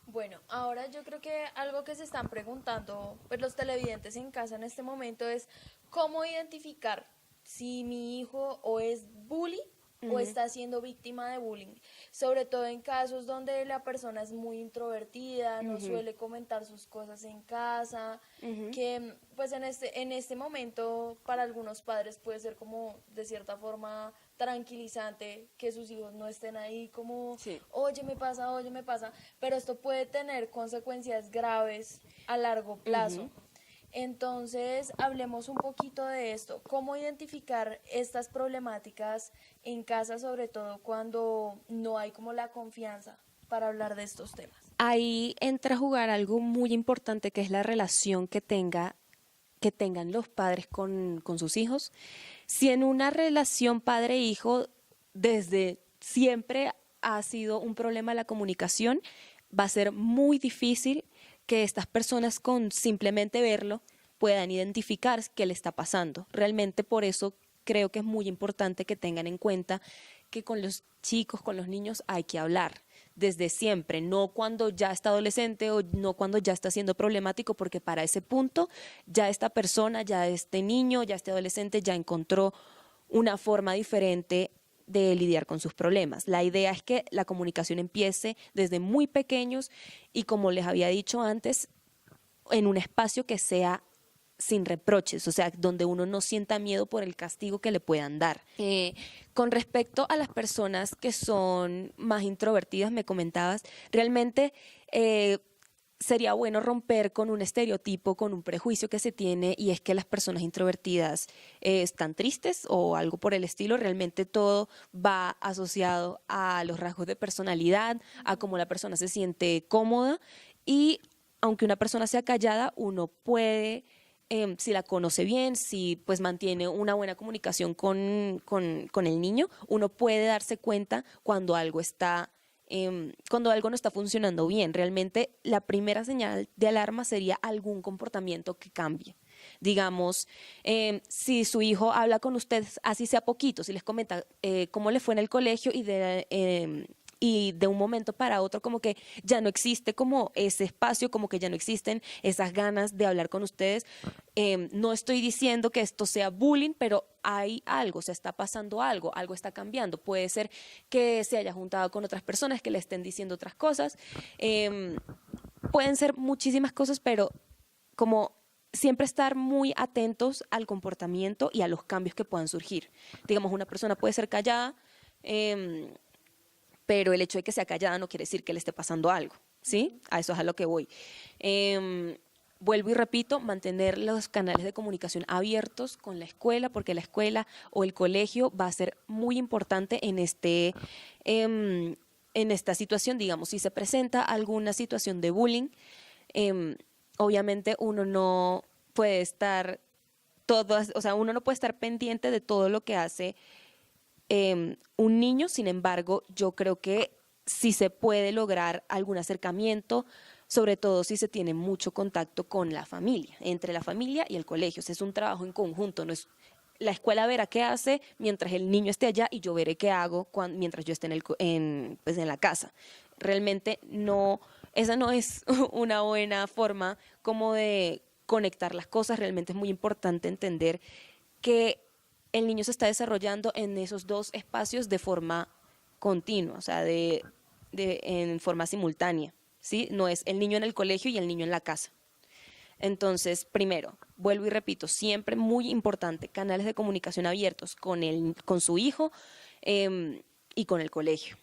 Bueno, ahora yo creo que algo que se están preguntando pues los televidentes en casa en este momento es cómo identificar si mi hijo o es bully o está siendo víctima de bullying, sobre todo en casos donde la persona es muy introvertida, no suele comentar sus cosas en casa, que pues en este momento para algunos padres puede ser como de cierta forma tranquilizante que sus hijos no estén ahí como, oye me pasa, pero esto puede tener consecuencias graves a largo plazo. Entonces, hablemos un poquito de esto, cómo identificar estas problemáticas en casa, sobre todo cuando no hay como la confianza para hablar de estos temas. Ahí entra a jugar algo muy importante que es la relación que tengan los padres con sus hijos. Si en una relación padre-hijo desde siempre ha sido un problema la comunicación, va a ser muy difícil que estas personas con simplemente verlo puedan identificar qué le está pasando. Realmente por eso creo que es muy importante que tengan en cuenta que con los chicos, con los niños hay que hablar desde siempre, no cuando ya está adolescente o no cuando ya está siendo problemático, porque para ese punto ya esta persona, ya este niño, ya este adolescente ya encontró una forma diferente de lidiar con sus problemas. La idea es que la comunicación empiece desde muy pequeños y, como les había dicho antes, en un espacio que sea sin reproches, o sea, donde uno no sienta miedo por el castigo que le puedan dar. Con respecto a las personas que son más introvertidas, me comentabas, realmente sería bueno romper con un estereotipo, con un prejuicio que se tiene, y es que las personas introvertidas están tristes o algo por el estilo. Realmente todo va asociado a los rasgos de personalidad, a cómo la persona se siente cómoda, y aunque una persona sea callada, uno puede, si la conoce bien, si pues mantiene una buena comunicación con el niño, uno puede darse cuenta cuando algo no está funcionando bien. Realmente la primera señal de alarma sería algún comportamiento que cambie. Digamos, si su hijo habla con ustedes, así sea poquito, si les comenta cómo le fue en el colegio y de un momento para otro como que ya no existe como ese espacio, como que ya no existen esas ganas de hablar con ustedes. No estoy diciendo que esto sea bullying, pero hay algo, se está pasando algo está cambiando. Puede ser que se haya juntado con otras personas que le estén diciendo otras cosas. Pueden ser muchísimas cosas, pero como siempre estar muy atentos al comportamiento y a los cambios que puedan surgir. Digamos, una persona puede ser callada, pero el hecho de que sea callada no quiere decir que le esté pasando algo, ¿sí? A eso es a lo que voy. Vuelvo y repito, mantener los canales de comunicación abiertos con la escuela, porque la escuela o el colegio va a ser muy importante en esta situación. Digamos, si se presenta alguna situación de bullying, obviamente uno no puede estar uno no puede estar pendiente de todo lo que hace un niño. Sin embargo, yo creo que sí se puede lograr algún acercamiento, sobre todo si se tiene mucho contacto con la familia, entre la familia y el colegio. O sea, es un trabajo en conjunto, no es la escuela verá qué hace mientras el niño esté allá y yo veré qué hago mientras yo esté en la casa. Realmente esa no es una buena forma como de conectar las cosas. Realmente es muy importante entender que el niño se está desarrollando en esos dos espacios de forma continua, o sea, en forma simultánea, ¿sí? No es el niño en el colegio y el niño en la casa. Entonces, primero, vuelvo y repito, siempre muy importante, canales de comunicación abiertos con su hijo y con el colegio.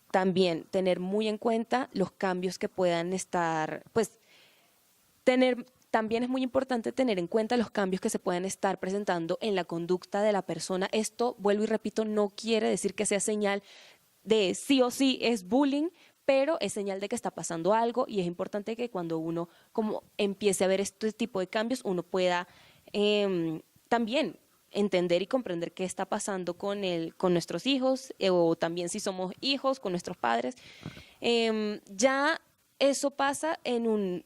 También tener muy en cuenta los cambios que puedan estar, también es muy importante tener en cuenta los cambios que se pueden estar presentando en la conducta de la persona. Esto, vuelvo y repito, no quiere decir que sea señal de sí o sí es bullying, pero es señal de que está pasando algo y es importante que cuando uno como empiece a ver este tipo de cambios, uno pueda también entender y comprender qué está pasando con nuestros hijos o también si somos hijos con nuestros padres. Ya eso pasa en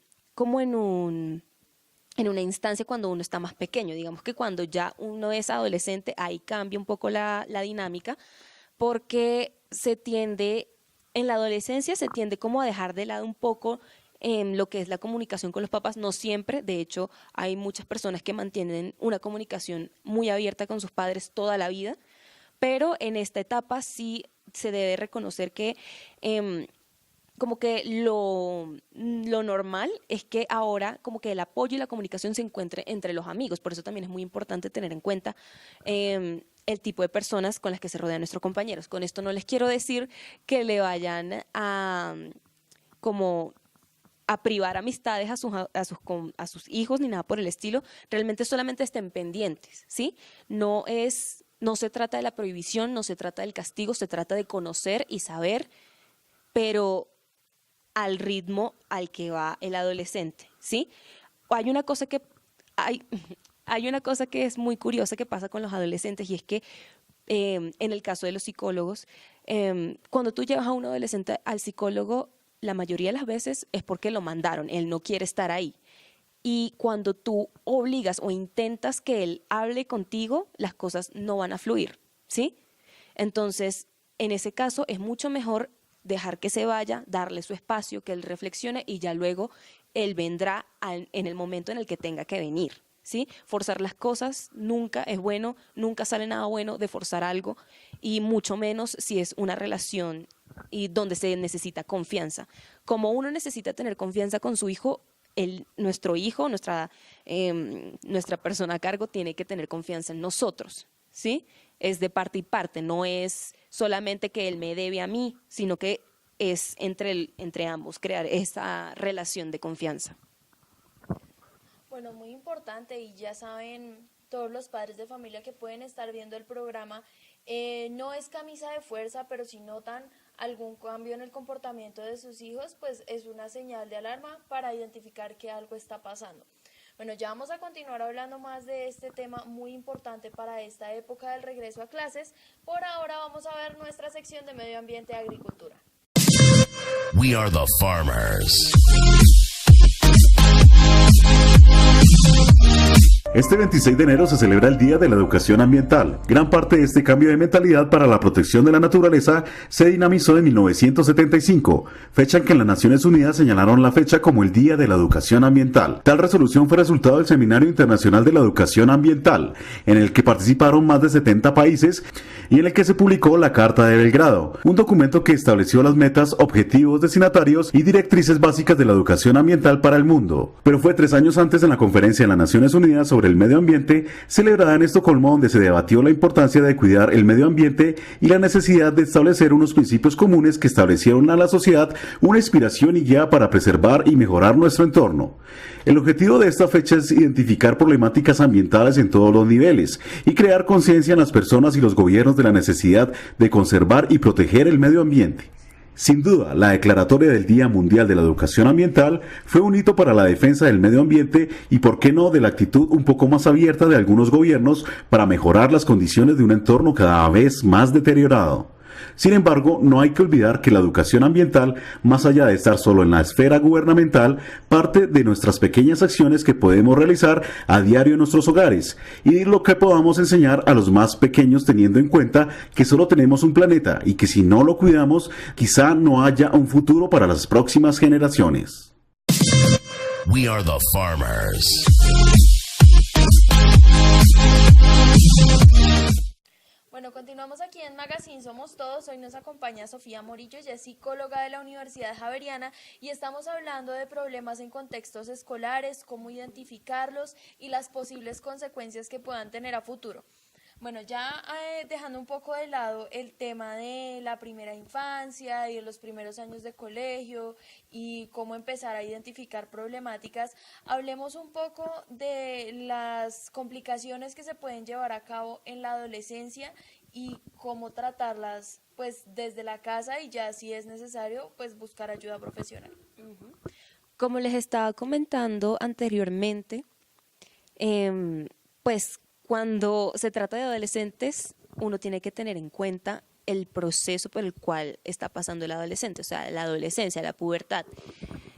una instancia cuando uno está más pequeño. Digamos que cuando ya uno es adolescente, ahí cambia un poco la dinámica, porque en la adolescencia se tiende como a dejar de lado un poco lo que es la comunicación con los papás. No siempre, de hecho, hay muchas personas que mantienen una comunicación muy abierta con sus padres toda la vida, pero en esta etapa sí se debe reconocer que como que lo normal es que ahora como que el apoyo y la comunicación se encuentre entre los amigos. Por eso también es muy importante tener en cuenta el tipo de personas con las que se rodean nuestros compañeros. Con esto no les quiero decir que le vayan a privar amistades a sus hijos ni nada por el estilo. Realmente solamente estén pendientes, ¿sí? No se trata de la prohibición, no se trata del castigo, se trata de conocer y saber, pero al ritmo al que va el adolescente, ¿sí? Hay una cosa que es muy curiosa que pasa con los adolescentes, y es que en el caso de los psicólogos, cuando tú llevas a un adolescente al psicólogo, la mayoría de las veces es porque lo mandaron, él no quiere estar ahí. Y cuando tú obligas o intentas que él hable contigo, las cosas no van a fluir, ¿sí? Entonces, en ese caso es mucho mejor dejar que se vaya, darle su espacio, que él reflexione y ya luego él vendrá en el momento en el que tenga que venir, ¿sí? Forzar las cosas nunca es bueno, nunca sale nada bueno de forzar algo, y mucho menos si es una relación y donde se necesita confianza. Como uno necesita tener confianza con su hijo, nuestro hijo, nuestra persona a cargo tiene que tener confianza en nosotros, ¿sí? Es de parte y parte, no es solamente que él me debe a mí, sino que es entre ambos, crear esa relación de confianza. Bueno, muy importante, y ya saben todos los padres de familia que pueden estar viendo el programa, no es camisa de fuerza, pero si notan algún cambio en el comportamiento de sus hijos, pues es una señal de alarma para identificar que algo está pasando. Bueno, ya vamos a continuar hablando más de este tema muy importante para esta época del regreso a clases. Por ahora vamos a ver nuestra sección de medio ambiente y agricultura. We are the farmers. Este 26 de enero se celebra el Día de la Educación Ambiental. Gran parte de este cambio de mentalidad para la protección de la naturaleza se dinamizó en 1975, fecha en que las Naciones Unidas señalaron la fecha como el Día de la Educación Ambiental. Tal resolución fue resultado del Seminario Internacional de la Educación Ambiental, en el que participaron más de 70 países y en el que se publicó la Carta de Belgrado, un documento que estableció las metas, objetivos, destinatarios y directrices básicas de la educación ambiental para el mundo. Pero fue 3 años antes, en la Conferencia de las Naciones Unidas sobre el Medio Ambiente, celebrada en Estocolmo, donde se debatió la importancia de cuidar el medio ambiente y la necesidad de establecer unos principios comunes que establecieron a la sociedad una inspiración y guía para preservar y mejorar nuestro entorno. El objetivo de esta fecha es identificar problemáticas ambientales en todos los niveles y crear conciencia en las personas y los gobiernos de la necesidad de conservar y proteger el medio ambiente. Sin duda, la declaratoria del Día Mundial de la Educación Ambiental fue un hito para la defensa del medio ambiente y, por qué no, de la actitud un poco más abierta de algunos gobiernos para mejorar las condiciones de un entorno cada vez más deteriorado. Sin embargo, no hay que olvidar que la educación ambiental, más allá de estar solo en la esfera gubernamental, parte de nuestras pequeñas acciones que podemos realizar a diario en nuestros hogares y lo que podamos enseñar a los más pequeños, teniendo en cuenta que solo tenemos un planeta y que si no lo cuidamos, quizá no haya un futuro para las próximas generaciones. We are the farmers. Bueno, continuamos aquí en Magazine Somos Todos. Hoy nos acompaña Sofía Morillo, ella es psicóloga de la Universidad Javeriana y estamos hablando de problemas en contextos escolares, cómo identificarlos y las posibles consecuencias que puedan tener a futuro. Bueno, ya dejando un poco de lado el tema de la primera infancia y de los primeros años de colegio y cómo empezar a identificar problemáticas, hablemos un poco de las complicaciones que se pueden llevar a cabo en la adolescencia y cómo tratarlas pues desde la casa y ya si es necesario pues buscar ayuda profesional. Como les estaba comentando anteriormente, pues cuando se trata de adolescentes, uno tiene que tener en cuenta el proceso por el cual está pasando el adolescente, o sea, la adolescencia, la pubertad.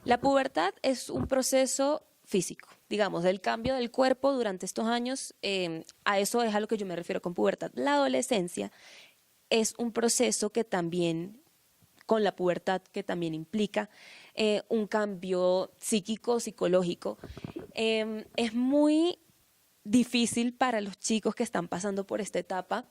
La pubertad es un proceso físico, digamos, del cambio del cuerpo durante estos años, a eso es a lo que yo me refiero con pubertad. La adolescencia es un proceso que también, con la pubertad, que también implica un cambio psíquico, psicológico. Es muy difícil para los chicos que están pasando por esta etapa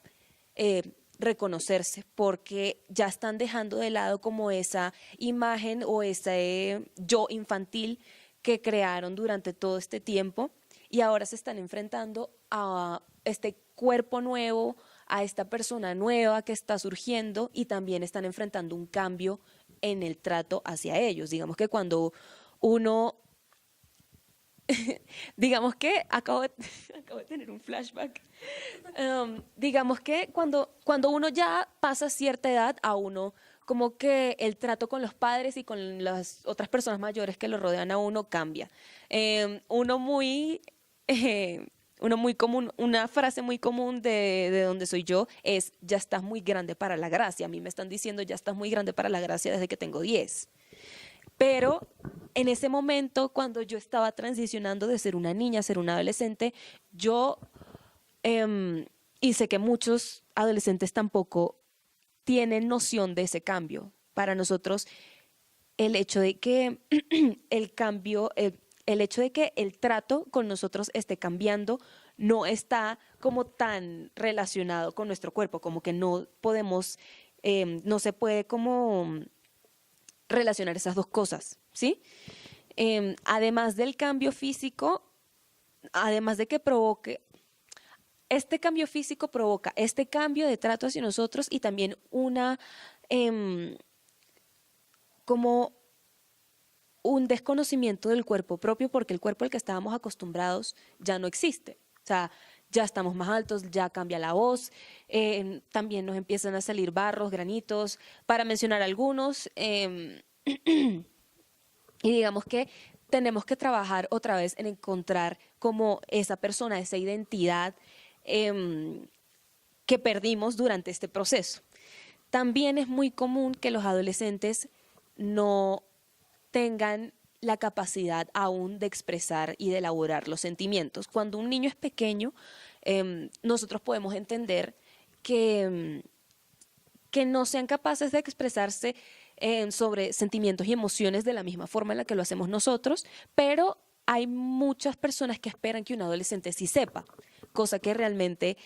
reconocerse, porque ya están dejando de lado como esa imagen o ese yo infantil que crearon durante todo este tiempo y ahora se están enfrentando a este cuerpo nuevo, a esta persona nueva que está surgiendo y también están enfrentando un cambio en el trato hacia ellos. Digamos que cuando uno digamos que acabo de tener un flashback. Digamos que cuando uno ya pasa cierta edad, a uno como que el trato con los padres y con las otras personas mayores que lo rodean a uno cambia. Uno muy común, una frase muy común de donde soy yo es: ya estás muy grande para la gracia. A mí me están diciendo ya estás muy grande para la gracia desde que tengo 10. Pero en ese momento, cuando yo estaba transicionando de ser una niña a ser una adolescente, yo, y sé que muchos adolescentes tampoco tienen noción de ese cambio. Para nosotros, el hecho de que el cambio, el hecho de que el trato con nosotros esté cambiando, no está como tan relacionado con nuestro cuerpo, como que no podemos, no se puede como relacionar esas dos cosas, ¿sí? Además del cambio físico, además de que provoque, este cambio físico provoca este cambio de trato hacia nosotros y también una, como un desconocimiento del cuerpo propio, porque el cuerpo al que estábamos acostumbrados ya no existe. O sea, ya estamos más altos, ya cambia la voz, también nos empiezan a salir barros, granitos, para mencionar algunos. Y digamos que tenemos que trabajar otra vez en encontrar como esa persona, esa identidad que perdimos durante este proceso. También es muy común que los adolescentes no tengan la capacidad aún de expresar y de elaborar los sentimientos. Cuando un niño es pequeño, nosotros podemos entender que no sean capaces de expresarse sobre sentimientos y emociones de la misma forma en la que lo hacemos nosotros, pero hay muchas personas que esperan que un adolescente sí sepa, cosa que realmente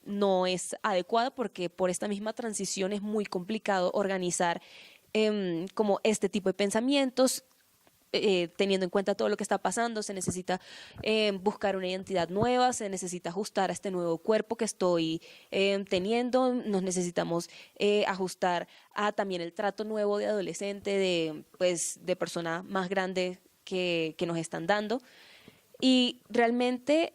no es adecuada, porque por esta misma transición es muy complicado organizar como este tipo de pensamientos. Teniendo en cuenta todo lo que está pasando, se necesita buscar una identidad nueva, se necesita ajustar a este nuevo cuerpo que estoy teniendo, nos necesitamos ajustar a también el trato nuevo de adolescente, de persona más grande que nos están dando. Y realmente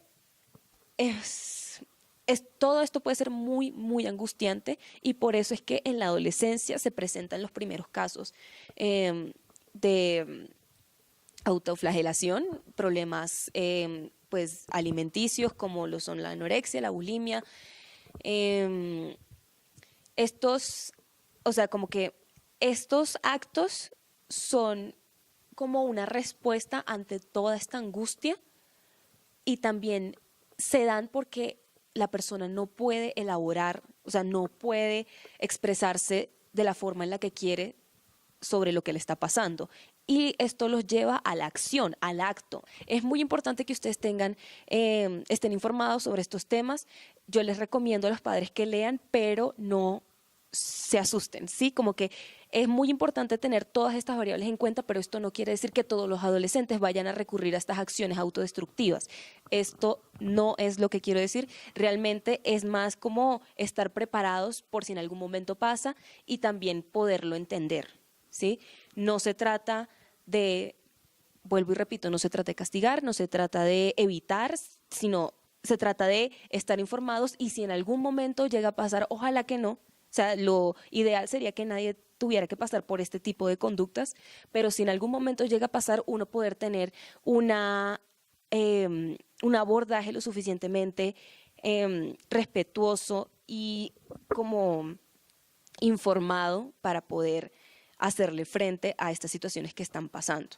todo esto puede ser muy, muy angustiante, y por eso es que en la adolescencia se presentan los primeros casos de autoflagelación, problemas pues alimenticios como lo son la anorexia, la bulimia. O sea, como que estos actos son como una respuesta ante toda esta angustia, y también se dan porque la persona no puede elaborar, o sea, no puede expresarse de la forma en la que quiere sobre lo que le está pasando. Y esto los lleva a la acción, al acto. Es muy importante que ustedes estén informados sobre estos temas. yo les recomiendo a los padres que lean, pero no se asusten, ¿sí? Como que es muy importante tener todas estas variables en cuenta, pero esto no quiere decir que todos los adolescentes vayan a recurrir a estas acciones autodestructivas. Esto no es lo que quiero decir. Realmente es más como estar preparados por si en algún momento pasa y también poderlo entender, ¿sí? No se trata de, vuelvo y repito, no se trata de castigar, no se trata de evitar, sino se trata de estar informados y si en algún momento llega a pasar, ojalá que no. O sea, lo ideal sería que nadie tuviera que pasar por este tipo de conductas, pero si en algún momento llega a pasar, uno poder tener un abordaje lo suficientemente respetuoso y como informado para poder hacerle frente a estas situaciones que están pasando.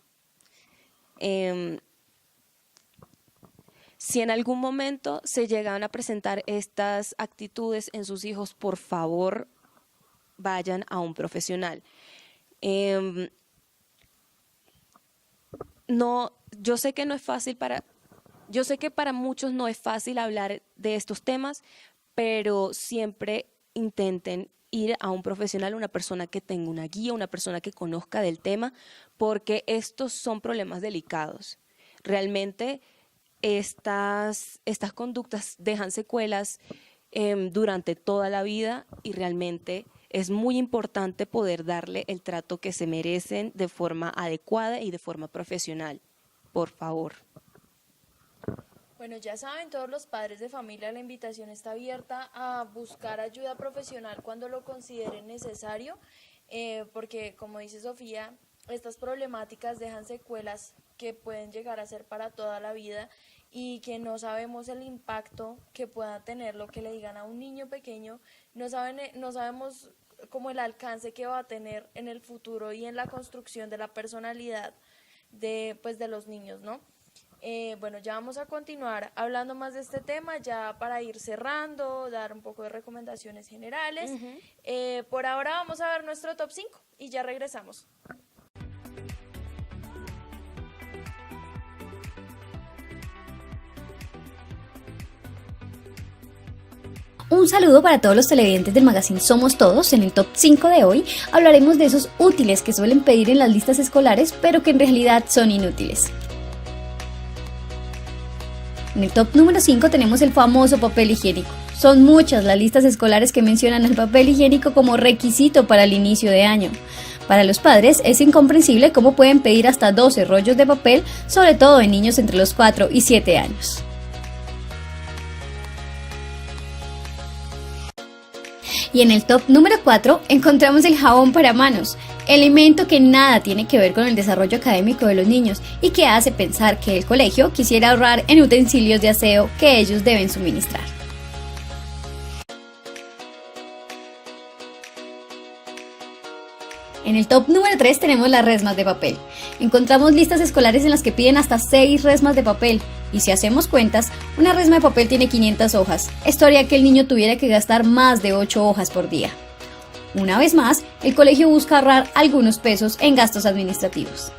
Si en algún momento se llegan a presentar estas actitudes en sus hijos, por favor, vayan a un profesional. No, yo sé que no es fácil yo sé que para muchos no es fácil hablar de estos temas, pero siempre intenten ir a un profesional, una persona que tenga una guía, una persona que conozca del tema, porque estos son problemas delicados. Realmente estas conductas dejan secuelas durante toda la vida y realmente es muy importante poder darle el trato que se merecen de forma adecuada y de forma profesional. Por favor. Bueno, ya saben, todos los padres de familia, la invitación está abierta a buscar ayuda profesional cuando lo consideren necesario, porque como dice Sofía, estas problemáticas dejan secuelas que pueden llegar a ser para toda la vida y que no sabemos el impacto que pueda tener lo que le digan a un niño pequeño, no sabemos como el alcance que va a tener en el futuro y en la construcción de la personalidad de los niños, ¿no? Bueno, ya vamos a continuar hablando más de este tema, ya para ir cerrando, dar un poco de recomendaciones generales. Por ahora vamos a ver nuestro top 5 y ya regresamos. Un saludo para todos los televidentes del magazine Somos Todos. En el top 5 de hoy hablaremos de esos útiles que suelen pedir en las listas escolares, pero que en realidad son inútiles. En el top número 5 tenemos el famoso papel higiénico. Son muchas las listas escolares que mencionan el papel higiénico como requisito para el inicio de año. Para los padres es incomprensible cómo pueden pedir hasta 12 rollos de papel, sobre todo en niños entre los 4 y 7 años. Y en el top número 4 encontramos el jabón para manos, elemento que nada tiene que ver con el desarrollo académico de los niños y que hace pensar que el colegio quisiera ahorrar en utensilios de aseo que ellos deben suministrar. En el top número 3 tenemos las resmas de papel. Encontramos listas escolares en las que piden hasta 6 resmas de papel. Y si hacemos cuentas, una resma de papel tiene 500 hojas. Esto haría que el niño tuviera que gastar más de 8 hojas por día. Una vez más, el colegio busca ahorrar algunos pesos en gastos administrativos.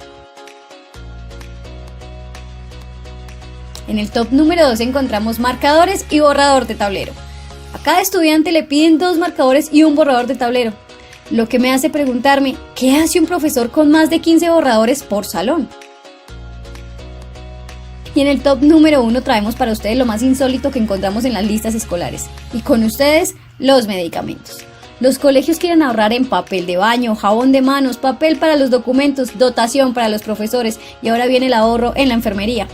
En el top número 2 encontramos marcadores y borrador de tablero. A cada estudiante le piden 2 marcadores y un borrador de tablero. Lo que me hace preguntarme, ¿qué hace un profesor con más de 15 borradores por salón? Y en el top número 1 traemos para ustedes lo más insólito que encontramos en las listas escolares. Y con ustedes, los medicamentos. Los colegios quieren ahorrar en papel de baño, jabón de manos, papel para los documentos, dotación para los profesores y ahora viene el ahorro en la enfermería.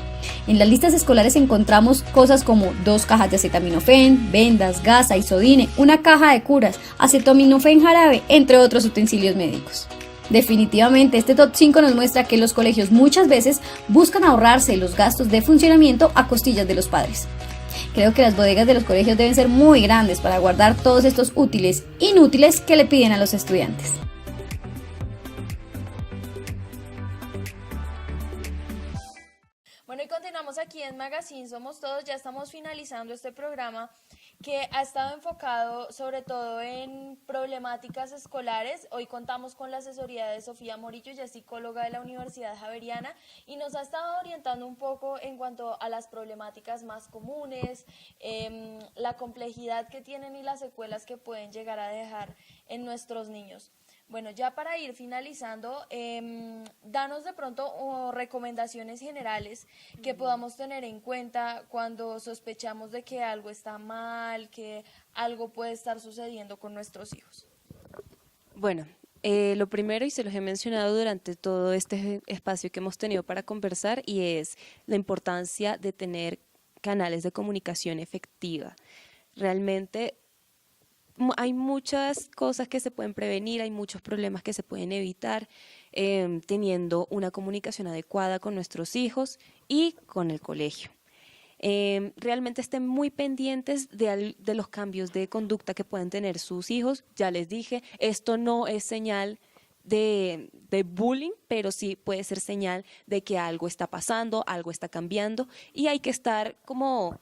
En las listas escolares encontramos cosas como 2 cajas de acetaminofén, vendas, gasa, isodine, una caja de curas, acetaminofén jarabe, entre otros utensilios médicos. Definitivamente este top 5 nos muestra que los colegios muchas veces buscan ahorrarse los gastos de funcionamiento a costillas de los padres. Creo que las bodegas de los colegios deben ser muy grandes para guardar todos estos útiles inútiles que le piden a los estudiantes. Bueno, y continuamos aquí en Magazine Somos Todos, ya estamos finalizando este programa que ha estado enfocado sobre todo en problemáticas escolares. Hoy contamos con la asesoría de Sofía Morillo, ella es psicóloga de la Universidad Javeriana y nos ha estado orientando un poco en cuanto a las problemáticas más comunes, la complejidad que tienen y las secuelas que pueden llegar a dejar en nuestros niños. Bueno, ya para ir finalizando, danos de pronto recomendaciones generales que podamos tener en cuenta cuando sospechamos de que algo está mal, que algo puede estar sucediendo con nuestros hijos. Bueno, lo primero, y se los he mencionado durante todo este espacio que hemos tenido para conversar, y es la importancia de tener canales de comunicación efectiva. Realmente hay muchas cosas que se pueden prevenir, hay muchos problemas que se pueden evitar teniendo una comunicación adecuada con nuestros hijos y con el colegio. Realmente estén muy pendientes de los cambios de conducta que pueden tener sus hijos. Ya les dije, esto no es señal de bullying, pero sí puede ser señal de que algo está pasando, algo está cambiando y hay que estar como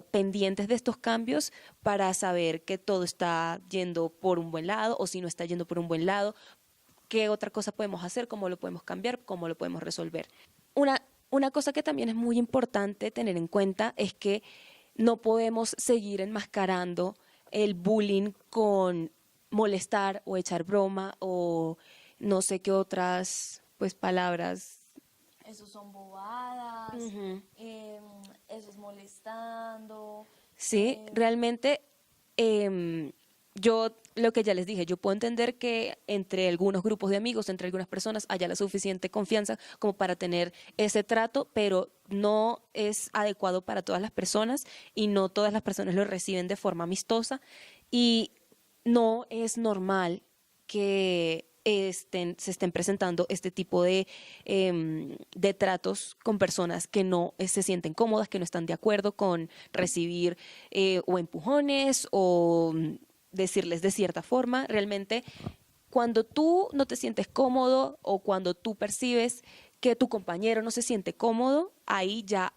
pendientes de estos cambios para saber que todo está yendo por un buen lado o si no está yendo por un buen lado, qué otra cosa podemos hacer, cómo lo podemos cambiar, cómo lo podemos resolver. Una cosa que también es muy importante tener en cuenta es que no podemos seguir enmascarando el bullying con molestar o echar broma o no sé qué otras palabras. Esos son bobadas, eso es molestando. Sí, realmente yo lo que ya les dije, yo puedo entender que entre algunos grupos de amigos, entre algunas personas haya la suficiente confianza como para tener ese trato, pero no es adecuado para todas las personas y no todas las personas lo reciben de forma amistosa y no es normal que se estén presentando este tipo de tratos con personas que no se sienten cómodas, que no están de acuerdo con recibir o empujones o decirles de cierta forma. Realmente, cuando tú no te sientes cómodo o cuando tú percibes que tu compañero no se siente cómodo, ahí ya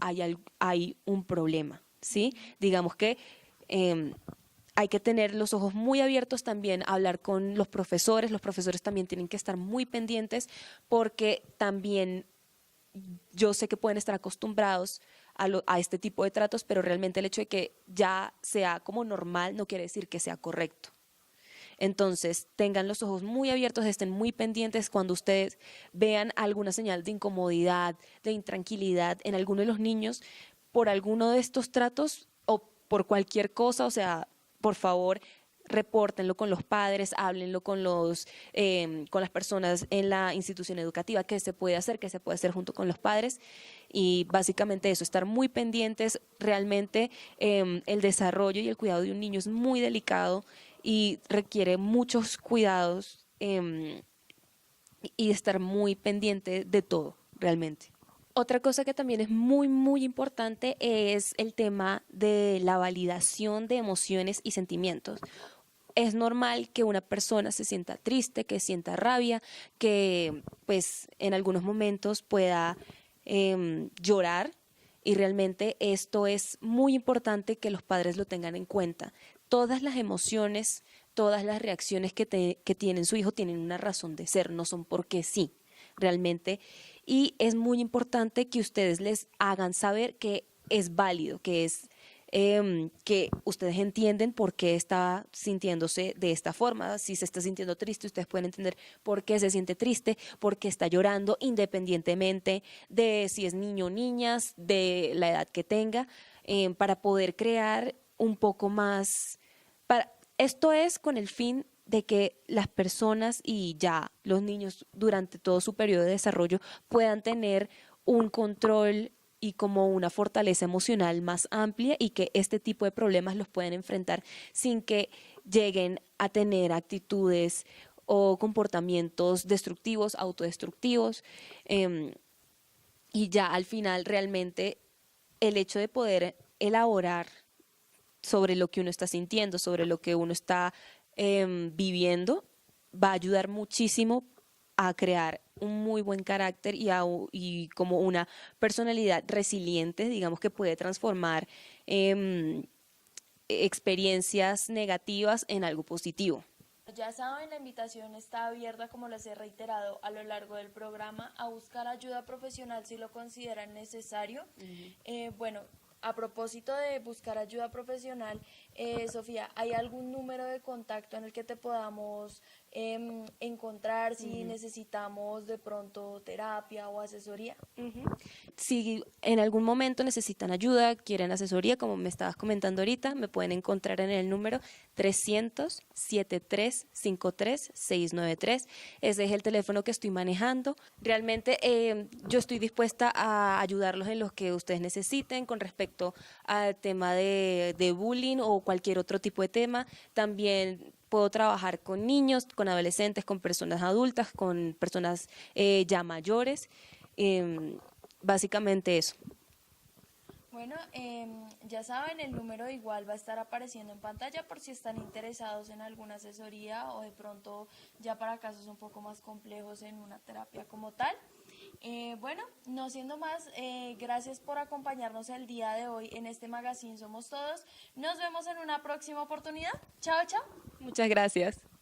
hay un problema, ¿sí? Digamos que hay que tener los ojos muy abiertos también, hablar con los profesores también tienen que estar muy pendientes porque también yo sé que pueden estar acostumbrados a este tipo de tratos, pero realmente el hecho de que ya sea como normal no quiere decir que sea correcto. Entonces, tengan los ojos muy abiertos, estén muy pendientes cuando ustedes vean alguna señal de incomodidad, de intranquilidad en alguno de los niños por alguno de estos tratos o por cualquier cosa, o sea, por favor, repórtenlo con los padres, háblenlo con las personas en la institución educativa, qué se puede hacer junto con los padres y básicamente eso, estar muy pendientes. Realmente el desarrollo y el cuidado de un niño es muy delicado y requiere muchos cuidados y estar muy pendiente de todo, realmente. Otra cosa que también es muy, muy importante es el tema de la validación de emociones y sentimientos. Es normal que una persona se sienta triste, que sienta rabia, que pues en algunos momentos pueda llorar y realmente esto es muy importante que los padres lo tengan en cuenta. Todas las emociones, todas las reacciones que tienen su hijo tienen una razón de ser, no son porque sí, realmente. Y es muy importante que ustedes les hagan saber que es válido, que es que ustedes entienden por qué está sintiéndose de esta forma. Si se está sintiendo triste, ustedes pueden entender por qué se siente triste, por qué está llorando, independientemente de si es niño o niñas, de la edad que tenga, para poder crear un poco más. Esto es con el fin de que las personas y ya los niños durante todo su periodo de desarrollo puedan tener un control y como una fortaleza emocional más amplia y que este tipo de problemas los puedan enfrentar sin que lleguen a tener actitudes o comportamientos destructivos, autodestructivos. Y ya al final realmente el hecho de poder elaborar sobre lo que uno está sintiendo, sobre lo que uno está viviendo, va a ayudar muchísimo a crear un muy buen carácter y como una personalidad resiliente, digamos que puede transformar experiencias negativas en algo positivo. Ya saben, la invitación está abierta, como les he reiterado a lo largo del programa, a buscar ayuda profesional si lo consideran necesario. Bueno, a propósito de buscar ayuda profesional, Sofía, ¿hay algún número de contacto en el que te podamos encontrar si necesitamos de pronto terapia o asesoría? Si en algún momento necesitan ayuda, quieren asesoría, como me estabas comentando ahorita, me pueden encontrar en el número 300-7353-693. Ese es el teléfono que estoy manejando. Realmente yo estoy dispuesta a ayudarlos en lo que ustedes necesiten con respecto al tema de bullying o cualquier otro tipo de tema. También puedo trabajar con niños, con adolescentes, con personas adultas, con personas ya mayores. Básicamente eso. Bueno, ya saben, el número igual va a estar apareciendo en pantalla por si están interesados en alguna asesoría o de pronto ya para casos un poco más complejos en una terapia como tal. Bueno, no siendo más, gracias por acompañarnos el día de hoy en este magazine Somos Todos. Nos vemos en una próxima oportunidad. Chao, chao. Muchas gracias.